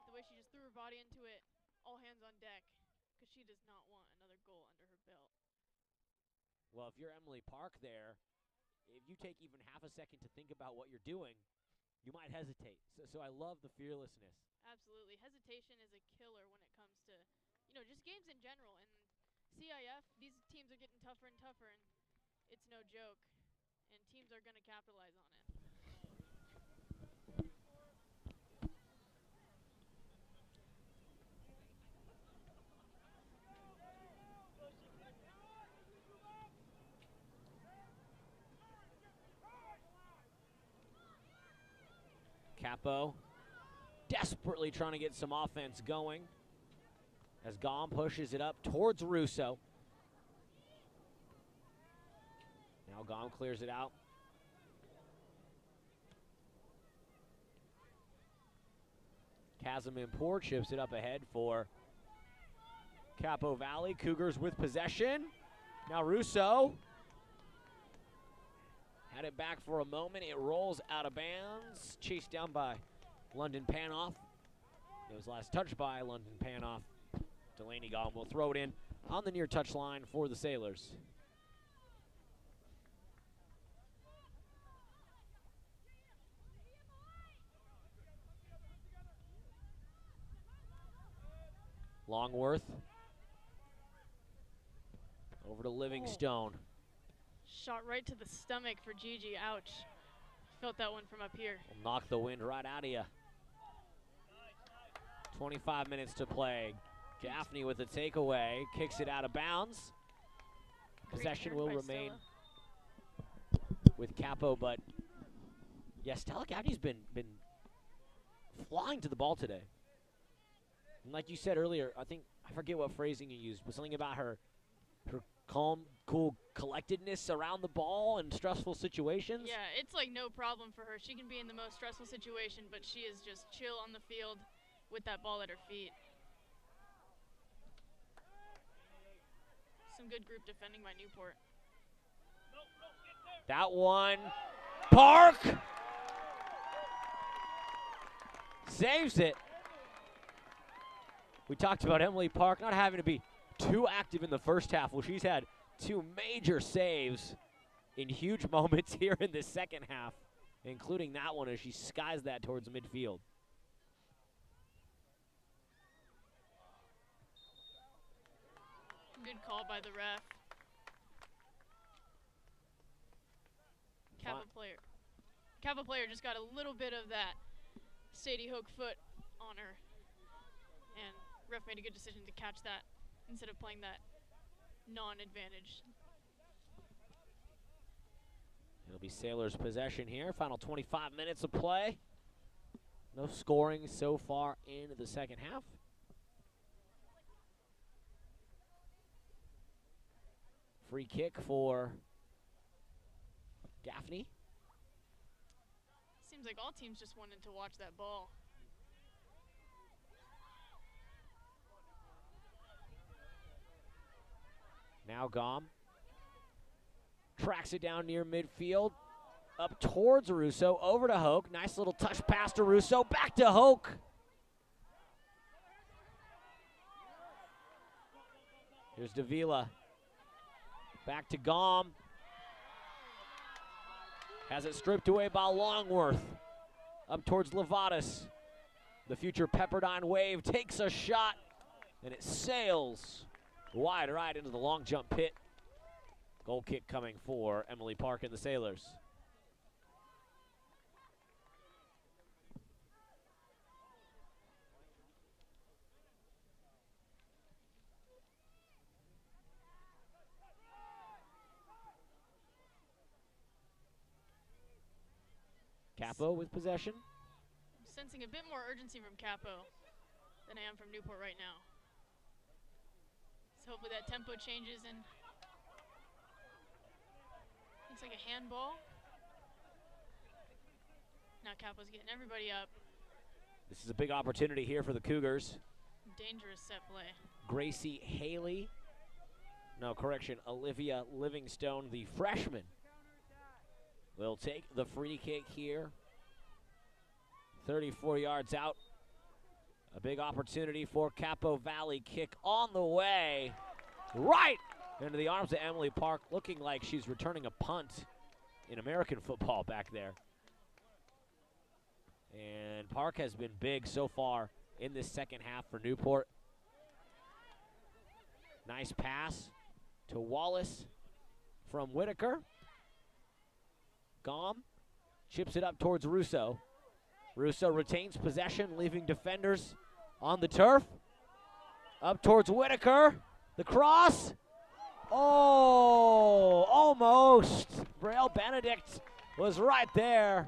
The way she just threw her body into it, all hands on deck, because she does not want another goal under her belt. Well, if you're Emily Park there, if you take even half a second to think about what you're doing, you might hesitate. So I love the fearlessness. Absolutely. Hesitation is a killer when it comes to, just games in general. And CIF, these teams are getting tougher and tougher, and it's no joke. And teams are going to capitalize on it. Capo desperately trying to get some offense going as Gom pushes it up towards Russo. Now Gom clears it out. Newport chips it up ahead for Capo Valley. Cougars with possession. Now Russo had it back for a moment. It rolls out of bounds. Chased down by London Panoff. It was last touched by London Panoff. Delaney Gall will throw it in on the near touch line for the Sailors. Longworth over to Livingstone. Shot right to the stomach for Gigi. Ouch. Felt that one from up here. Will knock the wind right out of you. 25 minutes to play. Gaffney with a takeaway. Kicks it out of bounds. Possession will remain with Capo, but yeah, Stella Gaffney's been flying to the ball today. And like you said earlier, I forget what phrasing you used, but something about her calm, cool collectedness around the ball in stressful situations. Yeah, it's like no problem for her. She can be in the most stressful situation, but she is just chill on the field with that ball at her feet. Some good group defending by Newport. That one, Park saves it. We talked about Emily Park not having to be too active in the first half. Well, she's had two major saves in huge moments here in the second half, including that one as she skies that towards midfield. Good call by the ref. Capo player just got a little bit of that Sadie Hook foot on her, and ref made a good decision to catch that instead of playing that non-advantage. It'll be Sailors' possession here. Final 25 minutes of play. No scoring so far in the second half. Free kick for Gaffney. Seems like all teams just wanted to watch that ball. Now Gom tracks it down near midfield, up towards Russo, over to Hoke. Nice little touch pass to Russo, back to Hoke. Here's Davila. Back to Gom. Has it stripped away by Longworth. Up towards Levatas. The future Pepperdine Wave takes a shot, and it sails wide right into the long jump pit. Goal kick coming for Emily Park and the Sailors. Capo with possession. I'm sensing a bit more urgency from Capo than I am from Newport right now. So hopefully that tempo changes and looks like a handball. Now Capo's getting everybody up. This is a big opportunity here for the Cougars. Dangerous set play. Gracie Haley. No, correction, Olivia Livingstone, the freshman, will take the free kick here. 34 yards out. A big opportunity for Capo Valley. Kick on the way. Right into the arms of Emily Park, looking like she's returning a punt in American football back there. And Park has been big so far in this second half for Newport. Nice pass to Wallace from Whitaker. Gom chips it up towards Russo. Russo retains possession, leaving defenders on the turf. Up towards Whitaker. The cross. Oh, almost. Braille Benedict was right there.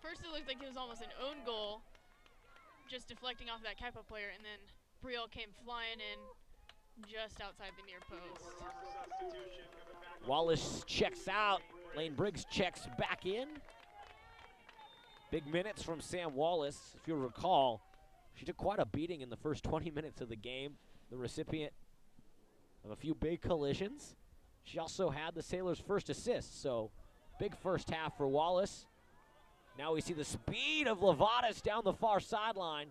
First it looked like it was almost an own goal, just deflecting off that Capo player, and then Brielle came flying in just outside the near post. Wallace checks out. Lane Briggs checks back in. Big minutes from Sam Wallace. If you'll recall, she took quite a beating in the first 20 minutes of the game, the recipient of a few big collisions. She also had the Sailors' first assist, so big first half for Wallace. Now we see the speed of Lovatis down the far sideline.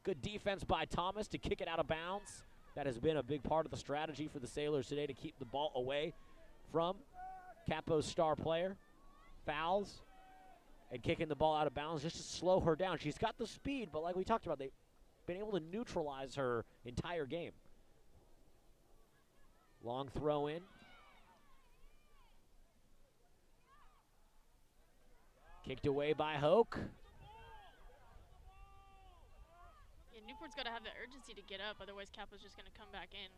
Good defense by Thomas to kick it out of bounds. That has been a big part of the strategy for the Sailors today, to keep the ball away from Capo's star player. Fouls and kicking the ball out of bounds just to slow her down. She's got the speed, but like we talked about, they've been able to neutralize her entire game. Long throw in. Kicked away by Hoke. Yeah, Newport's got to have the urgency to get up, otherwise Capo's just going to come back in.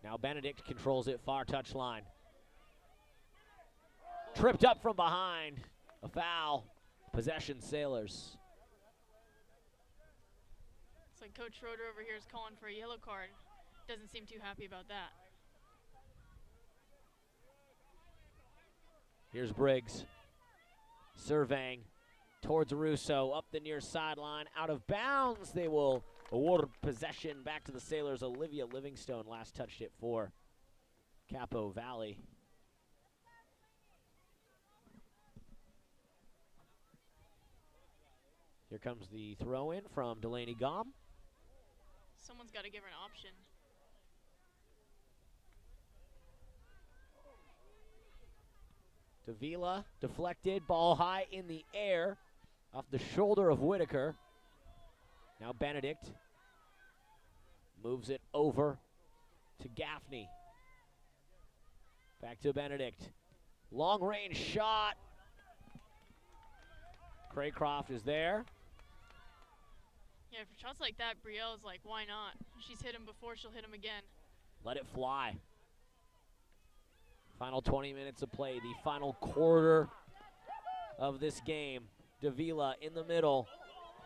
Now Benedict controls it, far touchline. Tripped up from behind. A foul. Possession Sailors. It's like Coach Schroeder over here is calling for a yellow card. Doesn't seem too happy about that. Here's Briggs. Surveying towards Russo. Up the near sideline. Out of bounds. They will award possession back to the Sailors. Olivia Livingstone last touched it for Capo Valley. Here comes the throw-in from Delaney Gom. Someone's got to give her an option. Davila deflected, ball high in the air off the shoulder of Whitaker. Now Benedict moves it over to Gaffney. Back to Benedict. Long range shot. Craycroft is there. Yeah, for shots like that, Brielle's like, why not? She's hit him before, she'll hit him again. Let it fly. Final 20 minutes of play, the final quarter of this game. Davila in the middle.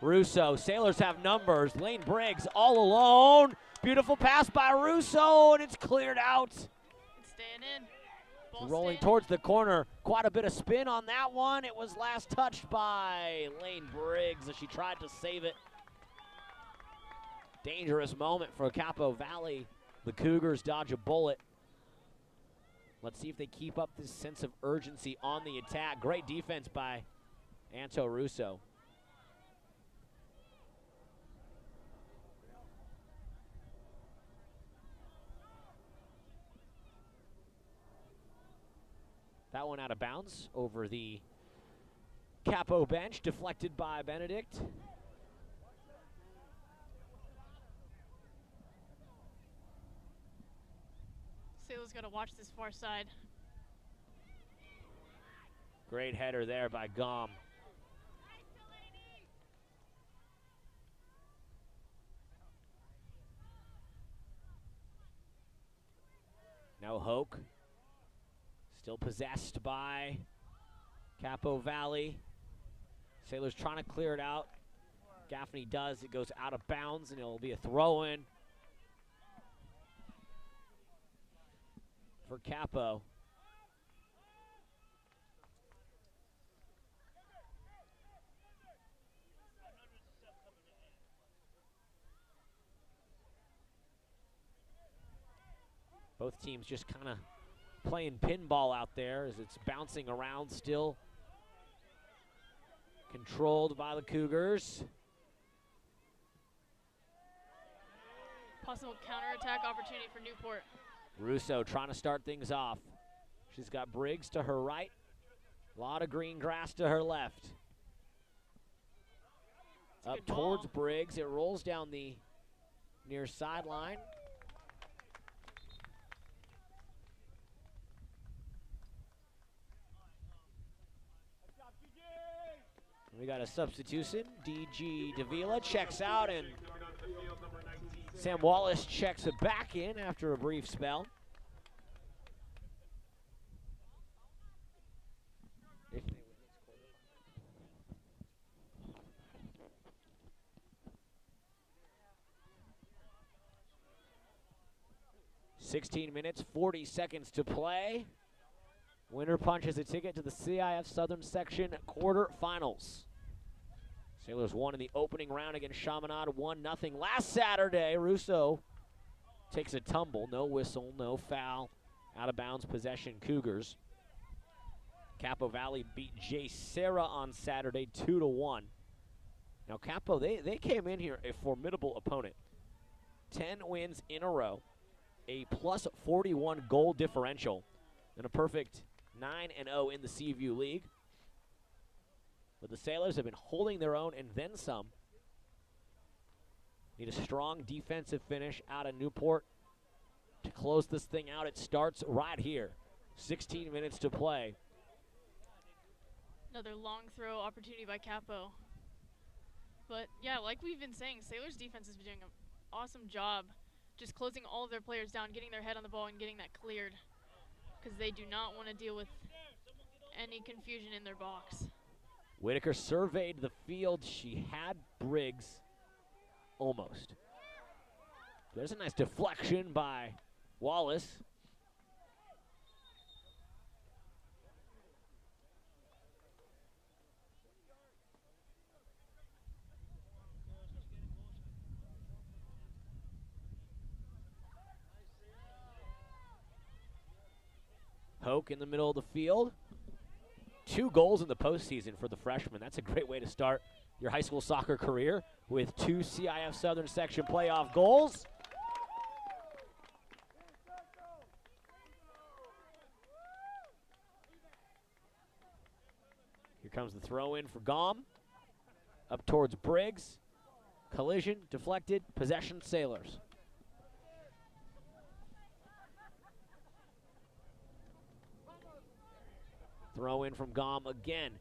Russo, Sailors have numbers. Lane Briggs all alone. Beautiful pass by Russo, and it's cleared out. It's staying in. Ball Rolling staying. towards the corner. Quite a bit of spin on that one. It was last touched by Lane Briggs as she tried to save it. Dangerous moment for Capo Valley. The Cougars dodge a bullet. Let's see if they keep up this sense of urgency on the attack. Great defense by Anto Russo. That one out of bounds over the Capo bench, deflected by Benedict. Sailors got to watch this far side. Great header there by Gom. Now Hoke, still possessed by Capo Valley. Sailors trying to clear it out. Gaffney does, it goes out of bounds, and it'll be a throw-in for Capo. Both teams just kind of playing pinball out there as it's bouncing around still. Controlled by the Cougars. Possible counterattack opportunity for Newport. Russo trying to start things off. She's got Briggs to her right. A lot of green grass to her left. Up towards Briggs. It rolls down the near sideline. We got a substitution. DG Davila checks out, and Sam Wallace checks it back in after a brief spell. .16 minutes, 40 seconds to play. Winner punches a ticket to the CIF Southern Section quarterfinals. Sailors won in the opening round against Chaminade, 1-0 last Saturday. Russo takes a tumble, no whistle, no foul. Out of bounds possession, Cougars. Capo Valley beat J. Serra on Saturday 2-1. Now Capo, they came in here a formidable opponent. 10 wins in a row, a plus 41 goal differential, and a perfect 9-0 in the Seaview League. But the Sailors have been holding their own and then some. Need a strong defensive finish out of Newport to close this thing out. It starts right here. 16 minutes to play. Another long throw opportunity by Capo. But yeah, like we've been saying, Sailors defense has been doing an awesome job just closing all of their players down, getting their head on the ball and getting that cleared, because they do not want to deal with any confusion in their box. Whitaker surveyed the field. She had Briggs almost. There's a nice deflection by Wallace. Hoke in the middle of the field. 2 goals in the postseason for the freshman. That's a great way to start your high school soccer career, with 2 CIF Southern Section playoff goals. Here comes the throw in for Gom. Up towards Briggs. Collision, deflected, possession, Sailors. Throw in from Gom again.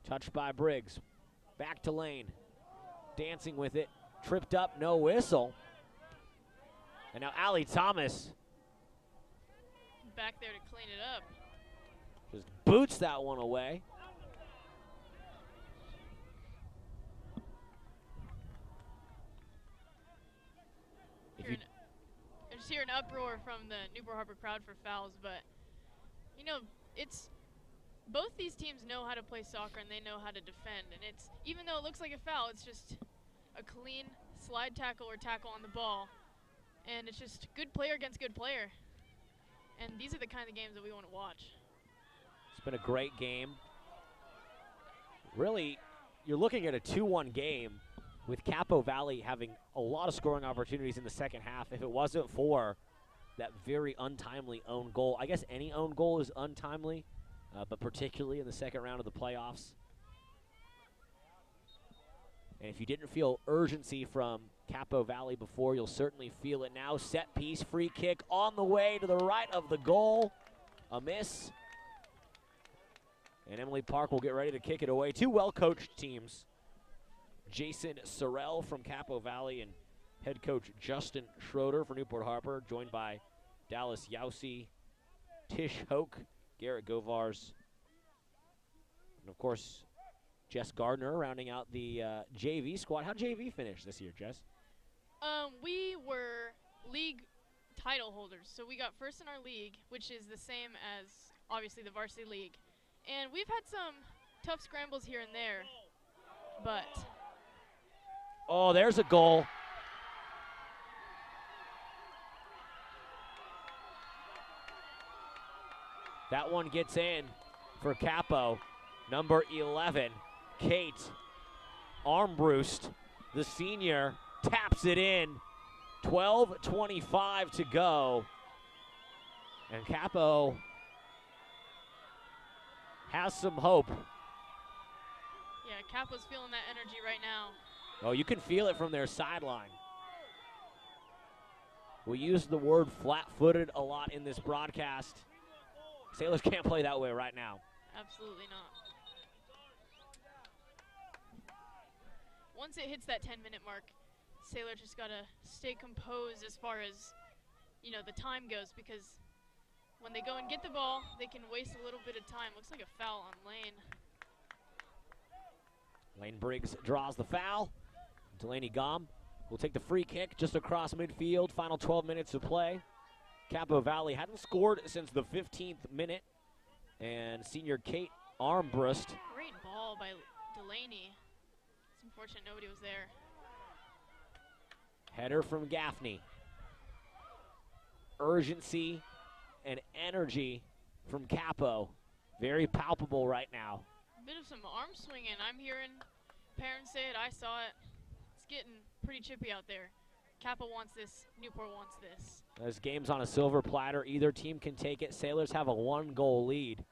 Touched by Briggs. Back to Lane. Dancing with it. Tripped up, no whistle. And now Allie Thomas Back there to clean it up. just boots that one away. I just hear an uproar from the Newport Harbor crowd for fouls, but you know, it's both these teams know how to play soccer and they know how to defend, and it's, even though it looks like a foul, it's just a clean slide tackle or tackle on the ball, and it's just good player against good player, and these are the kind of games that we want to watch. It's been a great game. Really, you're looking at a 2-1 game with Capo Valley having a lot of scoring opportunities in the second half. If it wasn't for that very untimely own goal. I guess any own goal is untimely, but particularly in the second round of the playoffs. And if you didn't feel urgency from Capo Valley before, you'll certainly feel it now. Set piece, free kick on the way to the right of the goal. A miss. And Emily Park will get ready to kick it away. 2 well-coached teams. Jason Sorrell from Capo Valley and head coach Justin Schroeder for Newport Harbor, joined by Dallas Yowsey, Tish Hoke, Garrett Govars, and of course, Jess Gardner rounding out the JV squad. How'd JV finish this year, Jess? We were league title holders, so we got first in our league, which is the same as, obviously, the varsity league. And we've had some tough scrambles here and there, but... Oh, there's a goal. That one gets in for Capo. Number 11, Kate Armbrust, the senior, taps it in. 12:25 to go. And Capo has some hope. Yeah, Capo's feeling that energy right now. Oh, you can feel it from their sideline. We use the word flat-footed a lot in this broadcast. Sailors can't play that way right now. Absolutely not. Once it hits that 10-minute mark, Sailors just got to stay composed as far as, you know, the time goes, because when they go and get the ball, they can waste a little bit of time. Looks like a foul on Lane. Lane Briggs draws the foul. Delaney Gom will take the free kick just across midfield. Final 12 minutes to play. Capo Valley hadn't scored since the 15th minute, and senior Kate Armbrust. Great ball by Delaney. It's unfortunate nobody was there. Header from Gaffney. Urgency and energy from Capo. Very palpable right now. A bit of some arm swinging. I'm hearing parents say it. I saw it. It's getting pretty chippy out there. Capo wants this. Newport wants this. This game's on a silver platter. Either team can take it. Sailors have a 1-goal lead.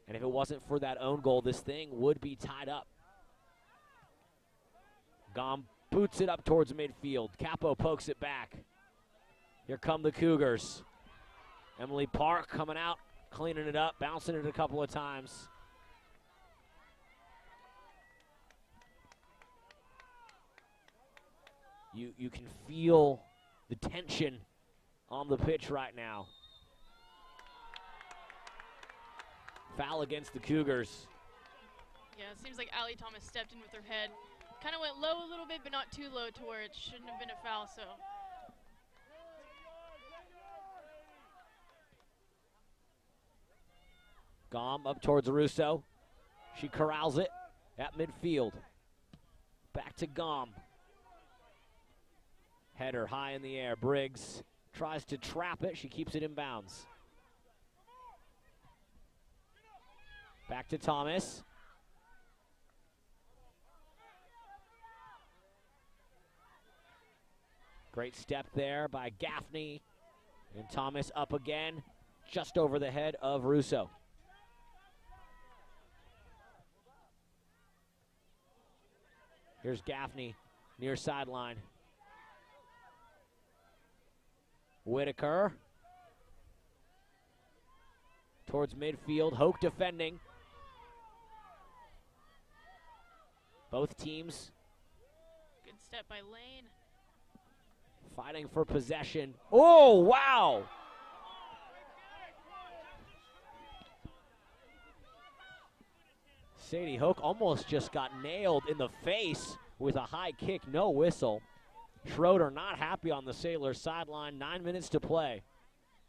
And if it wasn't for that own goal, this thing would be tied up. Gom boots it up towards midfield. Capo pokes it back. Here come the Cougars. Emily Park coming out, cleaning it up, bouncing it a couple of times. You can feel the tension on the pitch right now. Foul against the Cougars. Yeah, it seems like Allie Thomas stepped in with her head. Kind of went low a little bit, but not too low to where it shouldn't have been a foul, so. Gom up towards Russo. She corrals it at midfield. Back to Gom. Header high in the air. Briggs tries to trap it. She keeps it in bounds. Back to Thomas. Great step there by Gaffney. And Thomas up again, just over the head of Russo. Here's Gaffney, near sideline. Whitaker. Towards midfield, Hoke defending. Both teams. Good step by Lane. Fighting for possession. Oh, wow! Sadie Hoke almost just got nailed in the face with a high kick, no whistle. Schroeder not happy on the Sailors sideline, 9 minutes to play.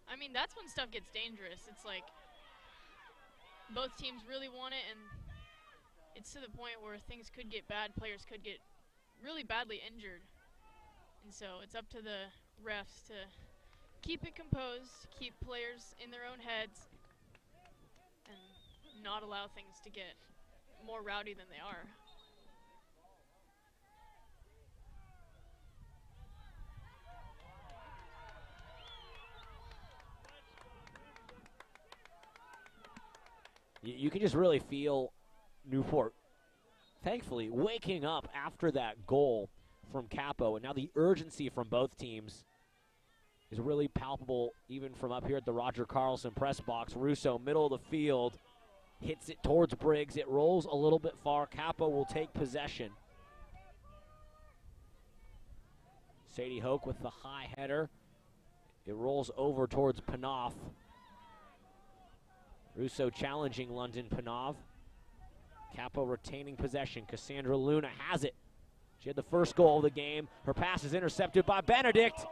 I mean, that's when stuff gets dangerous. It's like both teams really want it, and it's to the point where things could get bad. Players could get really badly injured. And so it's up to the refs to keep it composed, keep players in their own heads, and not allow things to get more rowdy than they are. You can just really feel Newport, thankfully, waking up after that goal from Capo, and now the urgency from both teams is really palpable even from up here at the Roger Carlson press box. Russo, middle of the field, hits it towards Briggs. It rolls a little bit far. Capo will take possession. Sadie Hoke with the high header. It rolls over towards Panov. Russo challenging London Panov. Capo retaining possession. Cassandra Luna has it. She had the first goal of the game. Her pass is intercepted by Benedict.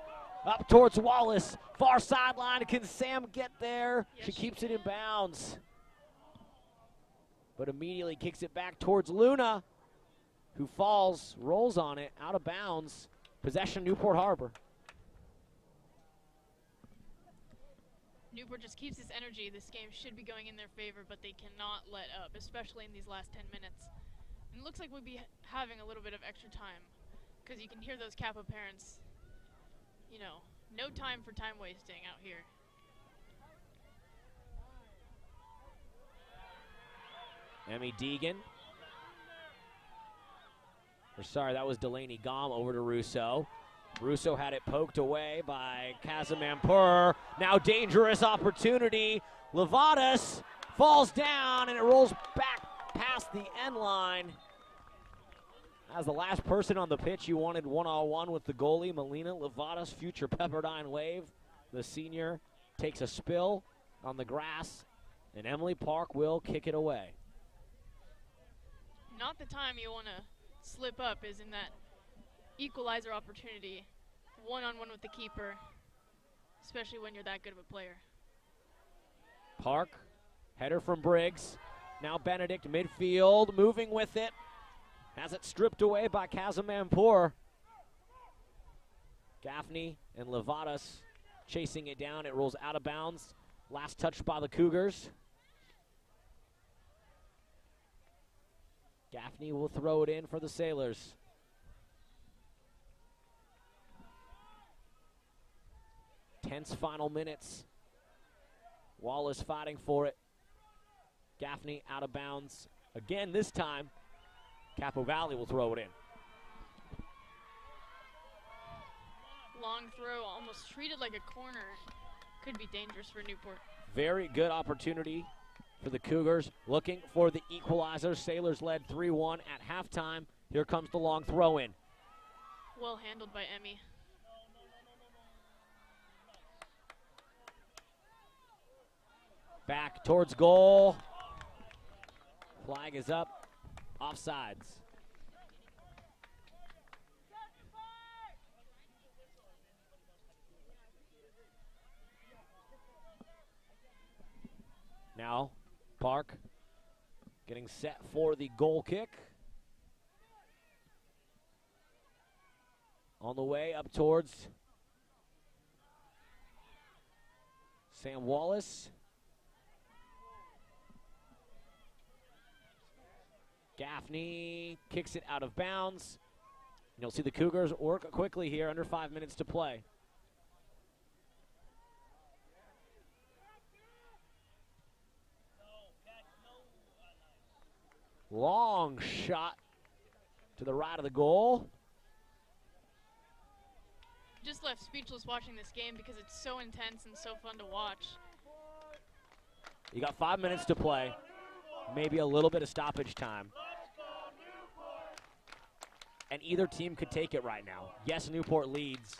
Up towards Wallace. Far sideline. Can Sam get there? Yes, she keeps it in bounds. But immediately kicks it back towards Luna, who falls, rolls on it, out of bounds. Possession Newport Harbor. Newport just keeps this energy. This game should be going in their favor, but they cannot let up, especially in these last 10 minutes. And it looks like we'll be having a little bit of extra time, because you can hear those Capo parents, you know, no time for time wasting out here. Emmy Deegan. Or sorry, that was Delaney Gom over to Russo. Russo had it poked away by Casamampur. Now dangerous opportunity. Levadas falls down and it rolls back past the end line. As the last person on the pitch, you wanted one-on-one with the goalie, Melina Levadas, future Pepperdine Wave. The senior takes a spill on the grass, and Emily Park will kick it away. Not the time you want to slip up is in that equalizer opportunity, one-on-one with the keeper. especially when you're that good of a player. Park, header from Briggs. Now Benedict midfield, moving with it. Has it stripped away by Casamampour. Gaffney and Levatas chasing it down. It rolls out of bounds. Last touch by the Cougars. Gaffney will throw it in for the Sailors. Tense final minutes. Wallace fighting for it. Gaffney out of bounds. Again this time, Capo Valley will throw it in. Long throw, almost treated like a corner. Could be dangerous for Newport. Very good opportunity for the Cougars, looking for the equalizer. Sailors led 3-1 at halftime. Here comes the long throw in. Well handled by Emmy. Back towards goal. Flag is up. Offsides. Now, Park getting set for the goal kick. On the way up towards Sam Wallace. Gaffney kicks it out of bounds. And you'll see the Cougars work quickly here, under 5 minutes to play. Long shot to the right of the goal. Just left speechless watching this game because it's so intense and so fun to watch. You got 5 minutes to play. Maybe a little bit of stoppage time. And either team could take it right now. Yes, Newport leads,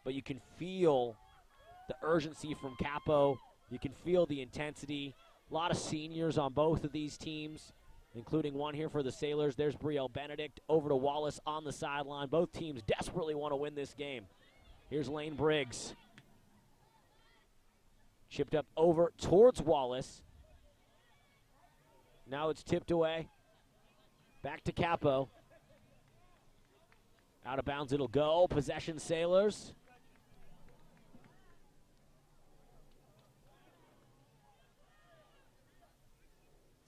but you can feel the urgency from Capo. You can feel the intensity. A lot of seniors on both of these teams, including one here for the Sailors. There's Brielle Benedict over to Wallace on the sideline. Both teams desperately want to win this game. Here's Lane Briggs. Chipped up over towards Wallace. Now it's tipped away. Back to Capo. Out of bounds it'll go. Possession Sailors.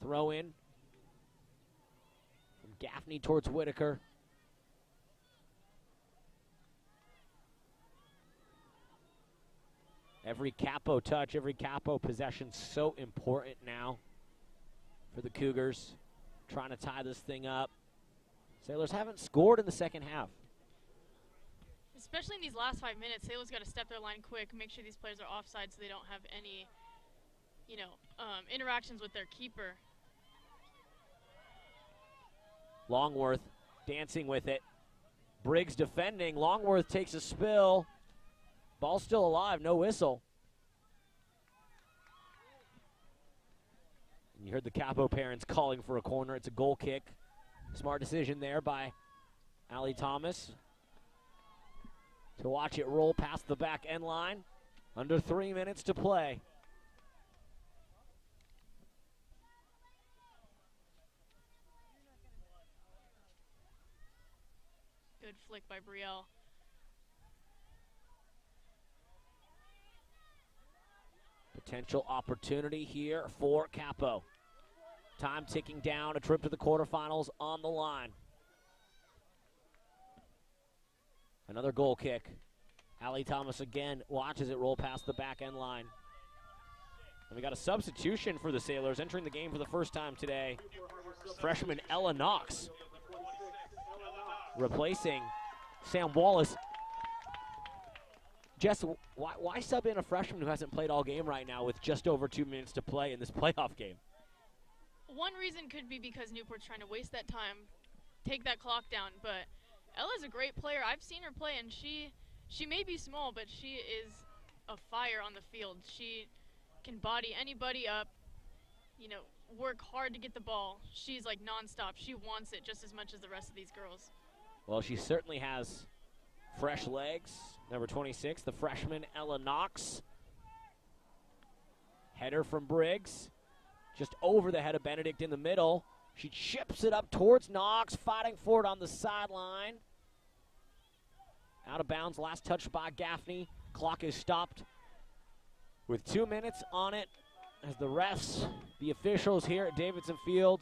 Throw in. From Gaffney towards Whitaker. Every Capo touch, every Capo possession so important now for the Cougars. Trying to tie this thing up. Sailors haven't scored in the second half. Especially in these last 5 minutes, Sailors got to step their line quick, make sure these players are offside so they don't have any, interactions with their keeper. Longworth dancing with it. Briggs defending. Longworth takes a spill. Ball still alive, no whistle. And you heard the Capo parents calling for a corner. It's a goal kick. Smart decision there by Allie Thomas to watch it roll past the back end line. Under 3 minutes to play. Good flick by Brielle. Potential opportunity here for Capo. Time ticking down, a trip to the quarterfinals on the line. Another goal kick. Allie Thomas again watches it roll past the back end line. And we got a substitution for the Sailors entering the game for the first time today. Freshman Ella Knox replacing Sam Wallace. Jess, why sub in a freshman who hasn't played all game right now with just over 2 minutes to play in this playoff game? One reason could be because Newport's trying to waste that time, take that clock down, but Ella's a great player. I've seen her play, and she may be small, but she is a fire on the field. She can body anybody up, work hard to get the ball. She's like nonstop. She wants it just as much as the rest of these girls. Well, she certainly has fresh legs. Number 26, the freshman Ella Knox. Header from Briggs. Just over the head of Benedict in the middle. She chips it up towards Knox, fighting for it on the sideline. Out of bounds, last touch by Gaffney. Clock is stopped with 2 minutes on it as the refs, the officials here at Davidson Field,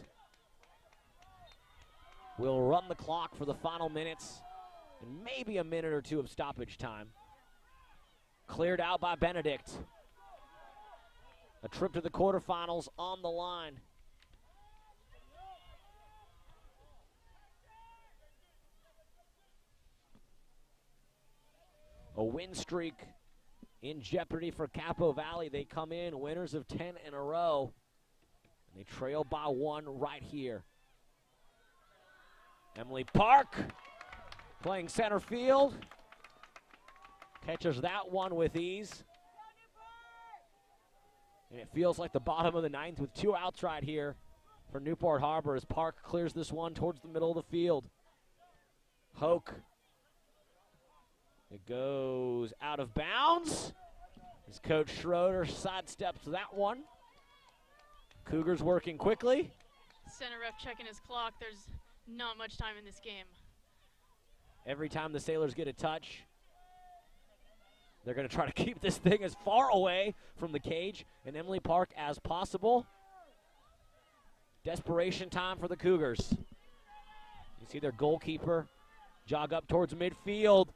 will run the clock for the final minutes and maybe a minute or two of stoppage time. Cleared out by Benedict. A trip to the quarterfinals on the line. A win streak in jeopardy for Capo Valley. They come in winners of 10 in a row. And they trail by 1 right here. Emily Park playing center field. Catches that one with ease. And it feels like the bottom of the 9th with 2 outs right here for Newport Harbor as Park clears this one towards the middle of the field. Hoke. It goes out of bounds as Coach Schroeder sidesteps that one. Cougars working quickly. Center ref checking his clock. There's not much time in this game. Every time the Sailors get a touch, they're going to try to keep this thing as far away from the cage and Emily Park as possible. Desperation time for the Cougars. You see their goalkeeper jog up towards midfield.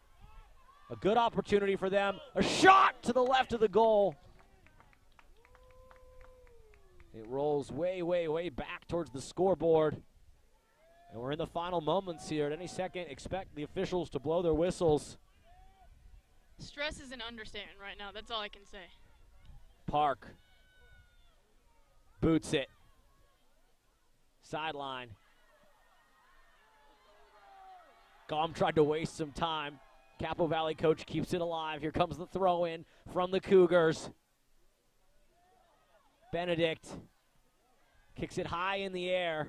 A good opportunity for them. A shot to the left of the goal. It rolls way, way, way back towards the scoreboard. And we're in the final moments here. At any second, expect the officials to blow their whistles. Stress is an understatement right now. That's all I can say. Park boots it. Sideline. Gom tried to waste some time. Capo Valley coach keeps it alive. Here comes the throw in from the Cougars. Benedict kicks it high in the air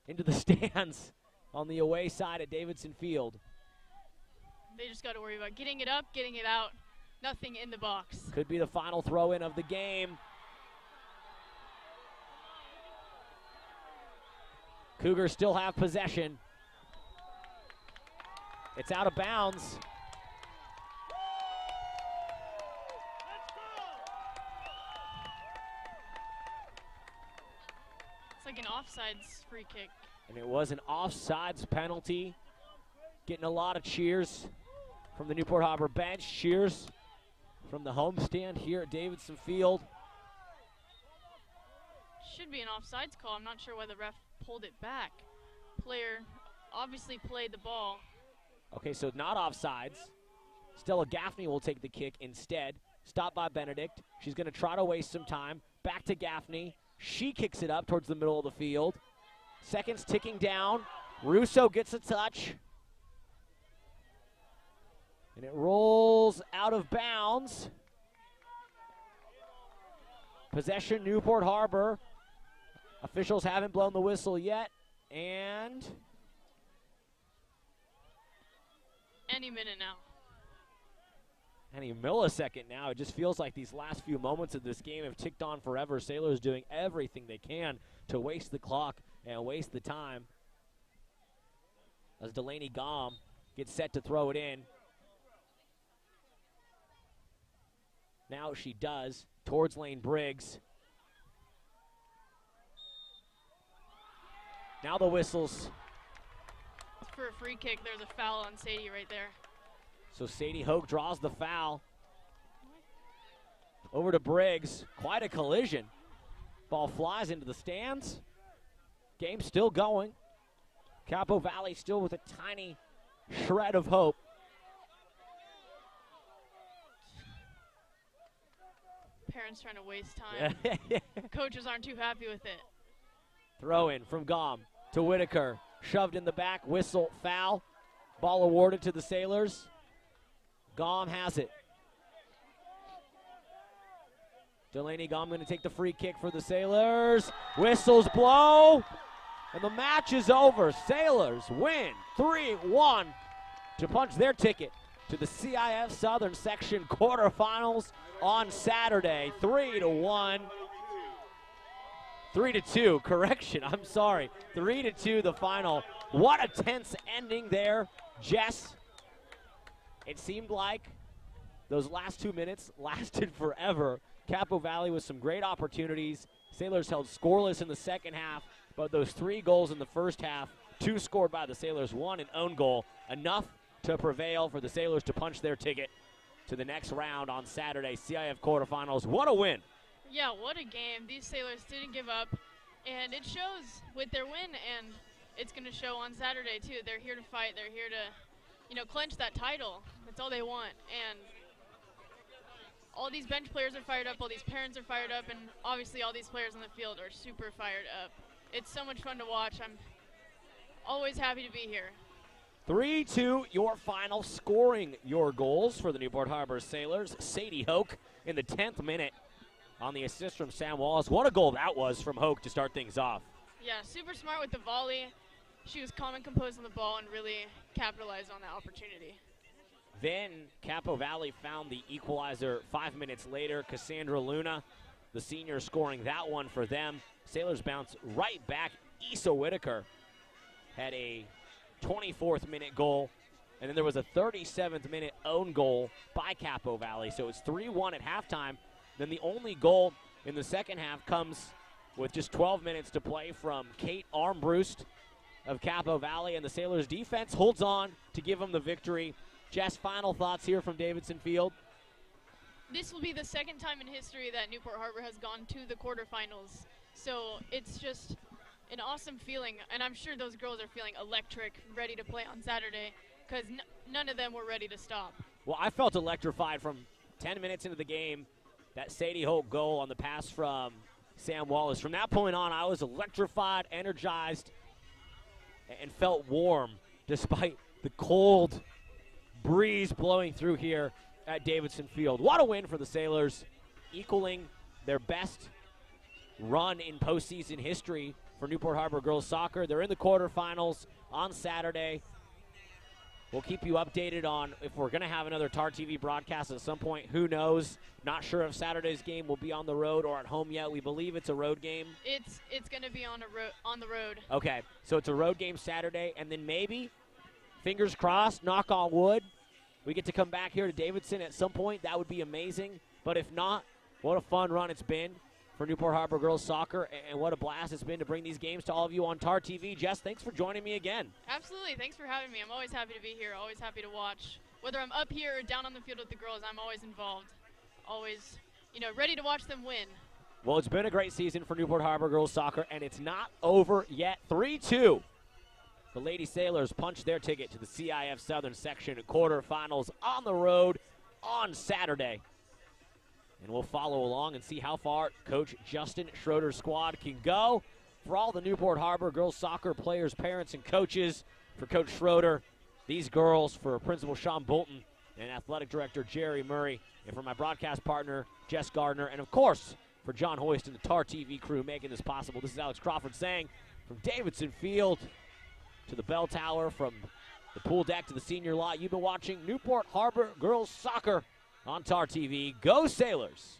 into the stands on the away side at Davidson Field. They just got to worry about getting it up, getting it out. Nothing in the box. Could be the final throw in of the game. Cougars still have possession. It's out of bounds. It's like an offsides free kick. And it was an offsides penalty. Getting a lot of cheers from the Newport Harbor bench. Cheers from the homestand here at Davidson Field. Should be an offsides call. I'm not sure why the ref pulled it back. Player obviously played the ball. Okay, so not offsides. Stella Gaffney will take the kick instead. Stopped by Benedict. She's going to try to waste some time. Back to Gaffney. She kicks it up towards the middle of the field. Seconds ticking down. Russo gets a touch. And it rolls out of bounds. Possession, Newport Harbor. Officials haven't blown the whistle yet. And any minute now. Any millisecond now. It just feels like these last few moments of this game have ticked on forever. Sailors doing everything they can to waste the clock and waste the time. As Delaney Gom gets set to throw it in. Now she does towards Lane Briggs. Now the whistles. For a free kick, there's a foul on Sadie right there. So Sadie Hoke draws the foul. Over to Briggs. Quite a collision. Ball flies into the stands. Game still going. Capo Valley still with a tiny shred of hope. Parents trying to waste time. Coaches aren't too happy with it. Throw in from Gom to Whitaker. Shoved in the back, whistle, foul. Ball awarded to the Sailors. Gom has it. Delaney Gom going to take the free kick for the Sailors. Whistles blow, and the match is over. Sailors win 3-1 to punch their ticket to the CIF Southern Section quarterfinals on Saturday. 3-1. 3-2, correction, I'm sorry. 3-2 the final. What a tense ending there, Jess. It seemed like those last 2 minutes lasted forever. Capo Valley with some great opportunities. Sailors held scoreless in the second half, but those 3 goals in the first half, 2 scored by the Sailors, 1 an own goal, enough to prevail for the Sailors to punch their ticket to the next round on Saturday, CIF quarterfinals. What a win. Yeah, what a game. These Sailors didn't give up, and it shows with their win, and it's going to show on Saturday, too. They're here to fight. They're here to, clinch that title. That's all they want, and all these bench players are fired up, all these parents are fired up, and obviously all these players on the field are super fired up. It's so much fun to watch. I'm always happy to be here. 3-2, your final, scoring your goals for the Newport Harbor Sailors. Sadie Hoke in the 10th minute on the assist from Sam Wallace. What a goal that was from Hoke to start things off. Yeah, super smart with the volley. She was calm and composed on the ball and really capitalized on that opportunity. Then Capo Valley found the equalizer 5 minutes later. Cassandra Luna, the senior, scoring that one for them. Sailors bounce right back. Issa Whitaker had a 24th minute goal, and then there was a 37th minute own goal by Capo Valley. So it's 3-1 at halftime. Then the only goal in the second half comes with just 12 minutes to play from Kate Armbrust of Capo Valley, and the Sailors defense holds on to give them the victory. Jess, final thoughts here from Davidson Field? This will be the second time in history that Newport Harbor has gone to the quarterfinals. So it's just an awesome feeling, and I'm sure those girls are feeling electric, ready to play on Saturday, because none of them were ready to stop. Well, I felt electrified from 10 minutes into the game. That Sadie Hope goal on the pass from Sam Wallace. From that point on, I was electrified, energized, and felt warm despite the cold breeze blowing through here at Davidson Field. What a win for the Sailors, equaling their best run in postseason history for Newport Harbor girls soccer. They're in the quarterfinals on Saturday. We'll keep you updated on if we're going to have another TarTV broadcast at some point. Who knows? Not sure if Saturday's game will be on the road or at home yet. We believe it's a road game. It's going to be on the road. Okay, so it's a road game Saturday, and then maybe, fingers crossed, knock on wood, we get to come back here to Davidson at some point. That would be amazing. But if not, what a fun run it's been for Newport Harbor girls soccer, and what a blast it's been to bring these games to all of you on TarTV. Jess, thanks for joining me again. Absolutely. Thanks for having me. I'm always happy to be here, always happy to watch. Whether I'm up here or down on the field with the girls, I'm always involved. Always, ready to watch them win. Well, it's been a great season for Newport Harbor girls soccer, and it's not over yet. 3-2. The Lady Sailors punch their ticket to the CIF Southern Section quarterfinals on the road on Saturday. And we'll follow along and see how far Coach Justin Schroeder's squad can go. For all the Newport Harbor girls soccer players, parents, and coaches, for Coach Schroeder, these girls, for Principal Sean Bolton and Athletic Director Jerry Murray, and for my broadcast partner, Jess Gardner, and of course, for John Hoist and the TarTV crew making this possible. This is Alex Crawford saying, from Davidson Field to the bell tower, from the pool deck to the senior lot, you've been watching Newport Harbor girls soccer on TarTV. Go Sailors!